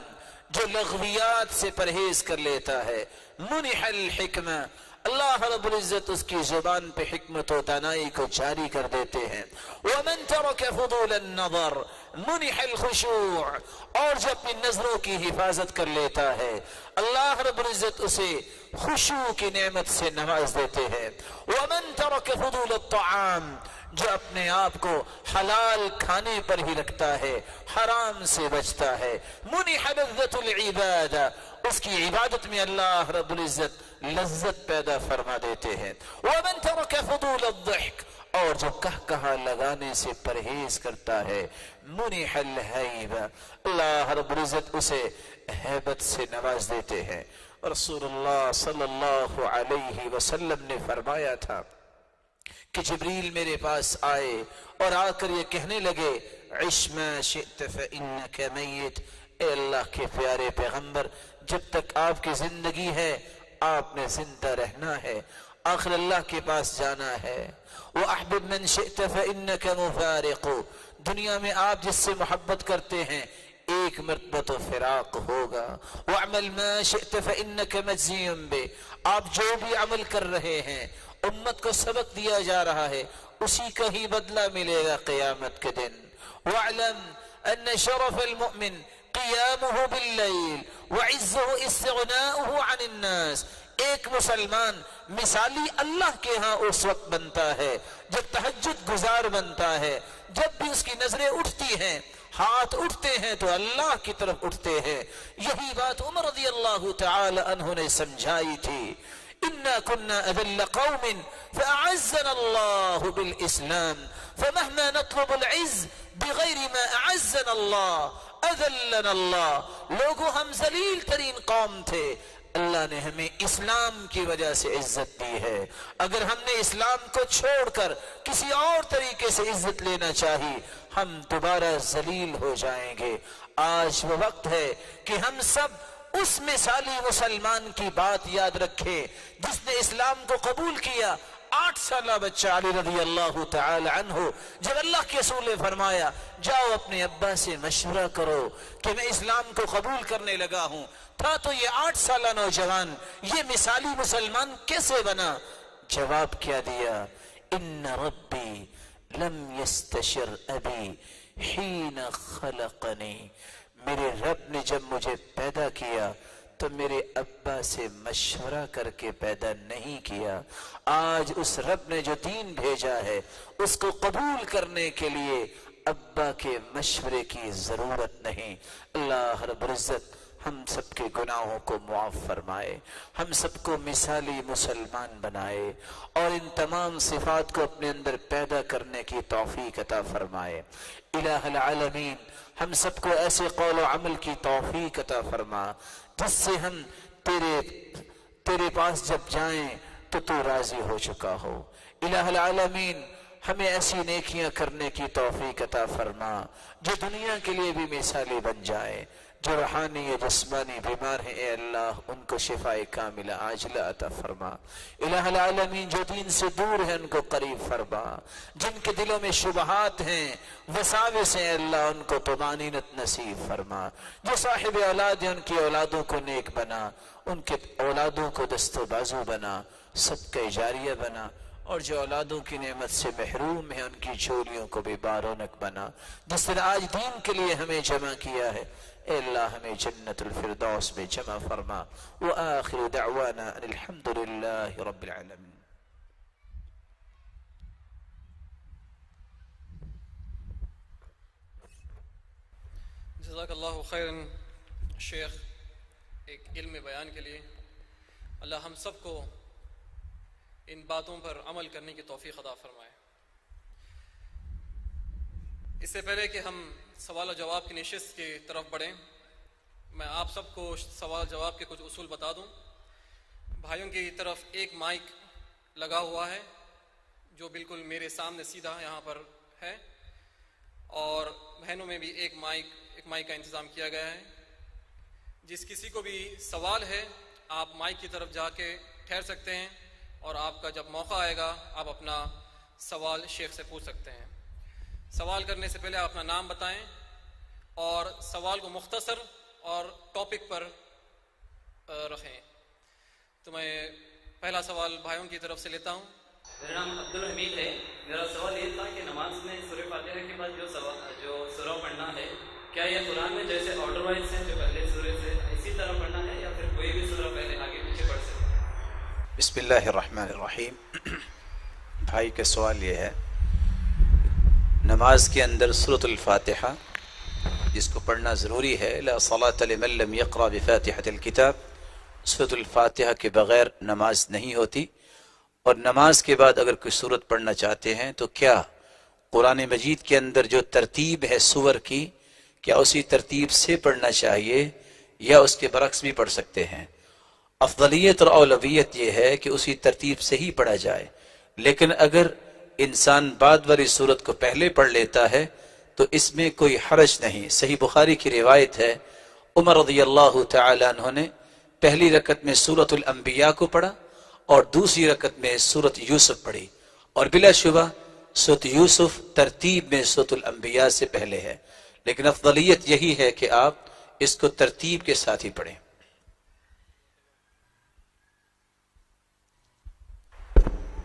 جو لغویات سے پرہیز کر لیتا ہے، منح الحکمہ، اللہ رب العزت اس کی زبان پہ حکمت و دانائی کو جاری کر دیتے ہیں۔ ومن ترک فضول النظر منح الخشوع، اور جو اپنی نظروں کی حفاظت کر لیتا ہے اللہ رب العزت اسے خشوع کی نعمت سے نواز دیتے ہیں۔ ومن ترک فضول الطعام، جو اپنے آپ کو حلال کھانے پر ہی رکھتا ہے، حرام سے بچتا ہے، منح لذت العبادہ، اس کی عبادت میں اللہ رب العزت لذت پیدا فرما دیتے ہیں۔ ومن ترک فضول الضحک، اور جو کہا لگانے سے پرہیز کرتا ہے، منح الہیبہ، اللہ رب العزت اسے ہیبت سے نواز دیتے ہیں۔ رسول اللہ صلی اللہ علیہ وسلم نے فرمایا تھا کہ جبریل میرے پاس آئے اور آ کر یہ کہنے لگے، عش ما شئت فإنک میت، اے اللہ کے پیارے پیغمبر، جب تک آپ کی زندگی ہے آپ نے زندہ رہنا ہے، آخر اللہ کے پاس جانا ہے۔ وَأَحْبِبْ مَنْ شِئْتَ فَإِنَّكَ مُفَارِقُ، دنیا میں آپ جس سے محبت کرتے ہیں ایک مرتبہ تو فراق ہوگا۔ وَعْمَلْ مَا شِئْتَ فَإِنَّكَ مَجْزِيٌ بِهِ، آپ جو بھی عمل کر رہے ہیں، امت کو سبق دیا جا رہا ہے، اسی کا ہی بدلہ ملے گا قیامت کے دن۔ وَاعْلَمْ أَنَّ شَرَفَ الْمُؤْمِنِ قِيَامُهُ بِاللَّيْلِ وَعِزُّهُ اسْتِغْنَاؤُهُ عَنِ النَّاسِ، ایک مسلمان مثالی اللہ کے ہاں اس وقت بنتا ہے جب تہجد گزار بنتا ہے، جب بھی اس کی نظریں اٹھتی ہیں، ہاتھ اٹھتے ہیں تو اللہ کی طرف اٹھتے ہیں۔ یہی بات عمر رضی اللہ تعالی عنہ نے سمجھائی تھی، إِنَّا كُنَّا أَذَلَّ قَوْمٍ فَأَعَزَّنَا اللَّهُ بِالْإِسْلَامِ فَمَهْمَا نَطْلُبُ الْعِزَّ بِغَيْرِ مَا أَعَزَّنَا اللَّهُ أَذَلَّنَا اللَّهُ، لوگوں ہم ذلیل ترین قوم تھے، اللہ نے ہمیں اسلام کی وجہ سے عزت دی ہے، اگر ہم نے اسلام کو چھوڑ کر کسی اور طریقے سے عزت لینا چاہی ہم دوبارہ ذلیل ہو جائیں گے۔ آج وہ وقت ہے کہ ہم سب اس مثالی مسلمان کی بات یاد رکھیں جس نے اسلام کو قبول کیا۔ 8 سالہ بچہ علی رضی اللہ تعالی عنہ، جب اللہ کے رسول نے فرمایا جاؤ اپنے ابا سے مشورہ کرو کہ میں اسلام کو قبول کرنے لگا ہوں، تھا تو یہ 8 سالہ نوجوان یہ مثالی مسلمان کیسے بنا؟ جواب کیا دیا، ان ربی لم یستشر ابی حین خلقنی، میرے رب نے جب مجھے پیدا کیا تو میرے ابا سے مشورہ کر کے پیدا نہیں کیا۔ آج اس رب نے جو دین بھیجا ہے اس کو قبول کرنے کے لیے ابا کے مشورے کی ضرورت نہیں۔ اللہ رب العزت ہم سب کے گناہوں کو معاف فرمائے، ہم سب کو مثالی مسلمان بنائے اور ان تمام صفات کو اپنے اندر پیدا کرنے کی توفیق عطا فرمائے۔ الہ العالمین ہم سب کو ایسے قول و عمل کی توفیق عطا فرما جس سے ہم تیرے پاس جب جائیں تو تو راضی ہو چکا ہو۔ الہ العالمین ہمیں ایسی نیکیاں کرنے کی توفیق عطا فرما جو دنیا کے لیے بھی مثالی بن جائے، جو روحانی یا جسمانی بیمار ہیں اے اللہ ان کو شفاء کاملہ عاجلہ عطا فرما۔ الہ العالمین جو دین سے دور ہیں ان کو قریب فرما، جن کے دلوں میں شبہات ہیں وساوس ہیں اے اللہ ان کو طمانینت نصیب فرما، جو صاحب اولاد ہیں ان کی اولادوں کو نیک بنا، ان کے اولادوں کو دست و بازو بنا، صدقہ جاریہ بنا، اور جو اولادوں کی نعمت سے محروم ہیں ان کی جھولیوں کو بھی بارونق بنا۔ جس طرح آج دین کے لیے ہمیں جمع کیا ہے اے اللہ ہمیں جنت الفردوس میں جمع فرما۔ وآخر دعوانا ان الحمد للہ رب العالمین۔ جزاک اللہ خیراً شیخ ایک علم بیان کے لیے۔ اللہ ہم سب کو ان باتوں پر عمل کرنے کی توفیق عطا فرمائے۔ اس سے پہلے کہ ہم سوال و جواب کی نشست کی طرف بڑھیں، میں آپ سب کو سوال جواب کے کچھ اصول بتا دوں۔ بھائیوں کی طرف ایک مائک لگا ہوا ہے جو بالکل میرے سامنے سیدھا یہاں پر ہے، اور بہنوں میں بھی ایک مائک کا انتظام کیا گیا ہے۔ جس کسی کو بھی سوال ہے آپ مائک کی طرف جا کے ٹھہر سکتے ہیں، اور آپ کا جب موقع آئے گا آپ اپنا سوال شیخ سے پوچھ سکتے ہیں۔ سوال کرنے سے پہلے آپ اپنا نام بتائیں اور سوال کو مختصر اور ٹاپک پر رکھیں. تو میں پہلا سوال بھائیوں کی طرف سے لیتا ہوں. میرا نام عبدالحمید ہے. میرا سوال یہ تھا کہ نماز میں سورہ فاتحہ کے بعد جو سورہ پڑھنا ہے، کیا یہ قرآن میں جیسے آرڈر وائز ہے جو پہلے سورے سے اسی طرح پڑھنا ہے، یا پھر کوئی بھی سورہ پہلے آگے پیچھے پڑھ سکتے ہیں؟ بسم اللہ الرحمن الرحیم. بھائی کا سوال یہ ہے، نماز کے اندر سورۃ الفاتحہ جس کو پڑھنا ضروری ہے، لا صلاۃ لمن لم یقرأ بفاتحۃ الکتاب، سورۃ الفاتحہ کے بغیر نماز نہیں ہوتی. اور نماز کے بعد اگر کوئی سورت پڑھنا چاہتے ہیں تو کیا قرآن مجید کے اندر جو ترتیب ہے سور کی، کیا اسی ترتیب سے پڑھنا چاہیے یا اس کے برعکس بھی پڑھ سکتے ہیں؟ افضلیت اور اولویت یہ ہے کہ اسی ترتیب سے ہی پڑھا جائے، لیکن اگر انسان بعد والی سورت کو پہلے پڑھ لیتا ہے تو اس میں کوئی حرج نہیں. صحیح بخاری کی روایت ہے، عمر رضی اللہ تعالی عنہ نے پہلی رکعت میں سورۃ الانبیاء کو پڑھا اور دوسری رکعت میں سورۃ یوسف پڑھی، اور بلا شبہ سورۃ یوسف ترتیب میں سورۃ الانبیاء سے پہلے ہے، لیکن افضلیت یہی ہے کہ آپ اس کو ترتیب کے ساتھ ہی پڑھیں.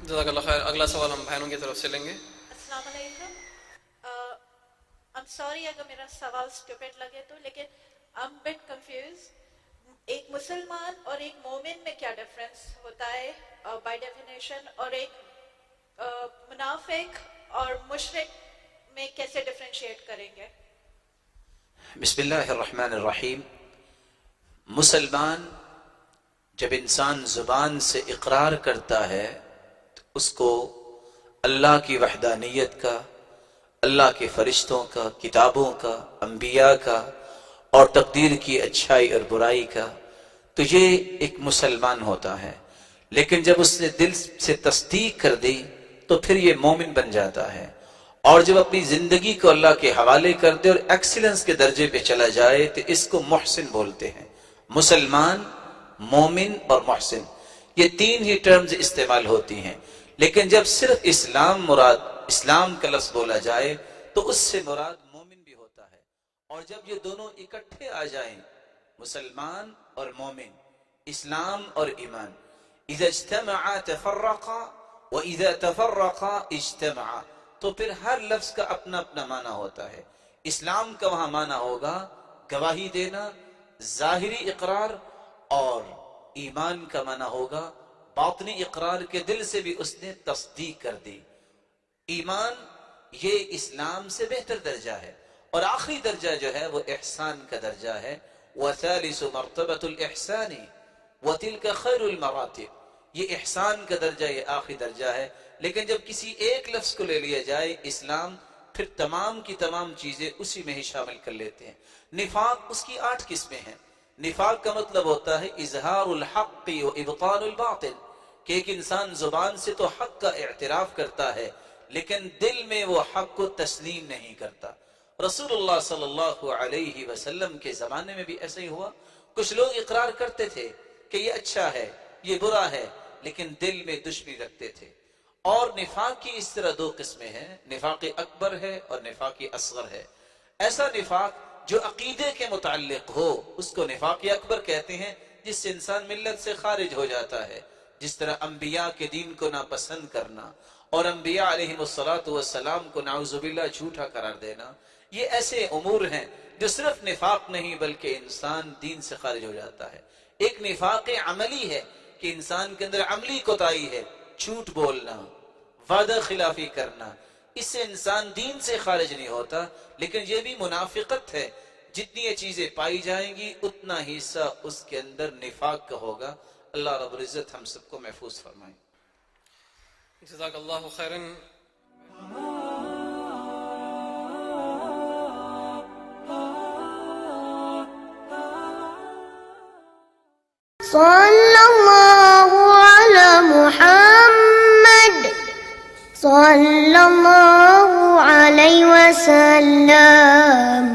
جزاک اللہ خیر. اگلا سوال ہم بہنوں کی طرف سے لیں گے. السلام علیکم. I'm sorry اگر میرا سوال اسٹوپڈ لگے تو، لیکن I'm a bit confused. ایک مسلمان اور ایک مومن میں کیا ڈفرنس ہوتا ہے بائی ڈیفینیشن، اور ایک منافق اور مشرک میں کیسے ڈفرینشیٹ کریں گے؟ بسم اللہ الرحمن الرحیم. مسلمان جب انسان زبان سے اقرار کرتا ہے تو اس کو اللہ کی وحدانیت کا، اللہ کے فرشتوں کا، کتابوں کا، انبیاء کا اور تقدیر کی اچھائی اور برائی کا، تو یہ ایک مسلمان ہوتا ہے. لیکن جب اس نے دل سے تصدیق کر دی تو پھر یہ مومن بن جاتا ہے. اور جب اپنی زندگی کو اللہ کے حوالے کر دے اور ایکسیلنس کے درجے پہ چلا جائے تو اس کو محسن بولتے ہیں. مسلمان، مومن اور محسن، یہ تین ہی ٹرمز استعمال ہوتی ہیں. لیکن جب صرف اسلام کا لفظ بولا جائے تو اس سے مراد مومن بھی ہوتا ہے. اور جب یہ دونوں اکٹھے آ جائیں، مسلمان اور مومن، اسلام اور ایمان، اذا اجتمعا تفرقا واذا تفرقا اجتمعا، تو پھر ہر لفظ کا اپنا اپنا معنی ہوتا ہے. اسلام کا وہاں معنی ہوگا گواہی دینا، ظاہری اقرار، اور ایمان کا معنی ہوگا باطنی اقرار کے دل سے بھی اس نے تصدیق کر دی. ایمان یہ اسلام سے بہتر درجہ ہے، اور آخری درجہ جو ہے وہ احسان کا درجہ ہے. وَثَالِثُ مَرْتَبَةُ الْإِحْسَانِ وَتِلْكَ خَيْرُ الْمَرَاتِبِ، یہ احسان کا درجہ، یہ آخری درجہ ہے. لیکن جب کسی ایک لفظ کو لے لیا جائے اسلام، پھر تمام کی تمام چیزیں اسی میں ہی شامل کر لیتے ہیں. نفاق، اس کی 8 قسمیں ہیں. نفاق کا مطلب ہوتا ہے اظہار الحق و ابطال الباطل، کہ ایک انسان زبان سے تو حق کا اعتراف کرتا ہے لیکن دل میں وہ حق کو تسلیم نہیں کرتا. رسول اللہ صلی اللہ علیہ وسلم کے زمانے میں بھی ایسا ہی ہوا. کچھ لوگ اقرار کرتے تھے کہ یہ اچھا ہے، یہ برا ہے، لیکن دل میں دشمنی رکھتے تھے. اور نفاق کی اس طرح 2 قسمیں ہیں، نفاق اکبر ہے اور نفاق اصغر ہے. ایسا نفاق جو عقیدے کے متعلق ہو اس کو نفاق اکبر کہتے ہیں، جس سے انسان ملت سے خارج ہو جاتا ہے. جس طرح انبیاء کے دین کو ناپسند کرنا اور انبیاء علیہ السلام کو نعوذ باللہ جھوٹا قرار دینا، یہ ایسے امور ہیں جو صرف نفاق نہیں بلکہ انسان دین سے خارج ہو جاتا ہے. ایک نفاق عملی ہے کہ انسان کے اندر عملی کوتاہی ہے، جھوٹ بولنا، وعدہ خلافی کرنا، اس سے انسان دین سے خارج نہیں ہوتا. لیکن یہ بھی منافقت ہے. جتنی یہ چیزیں پائی جائیں گی اتنا حصہ اس کے اندر نفاق کا ہوگا. اللہ رب العزت ہم سب کو محفوظ فرمائے. جزاک اللہ خیرن. صلی اللہ علی محمد صلی اللہ علیہ وسلم.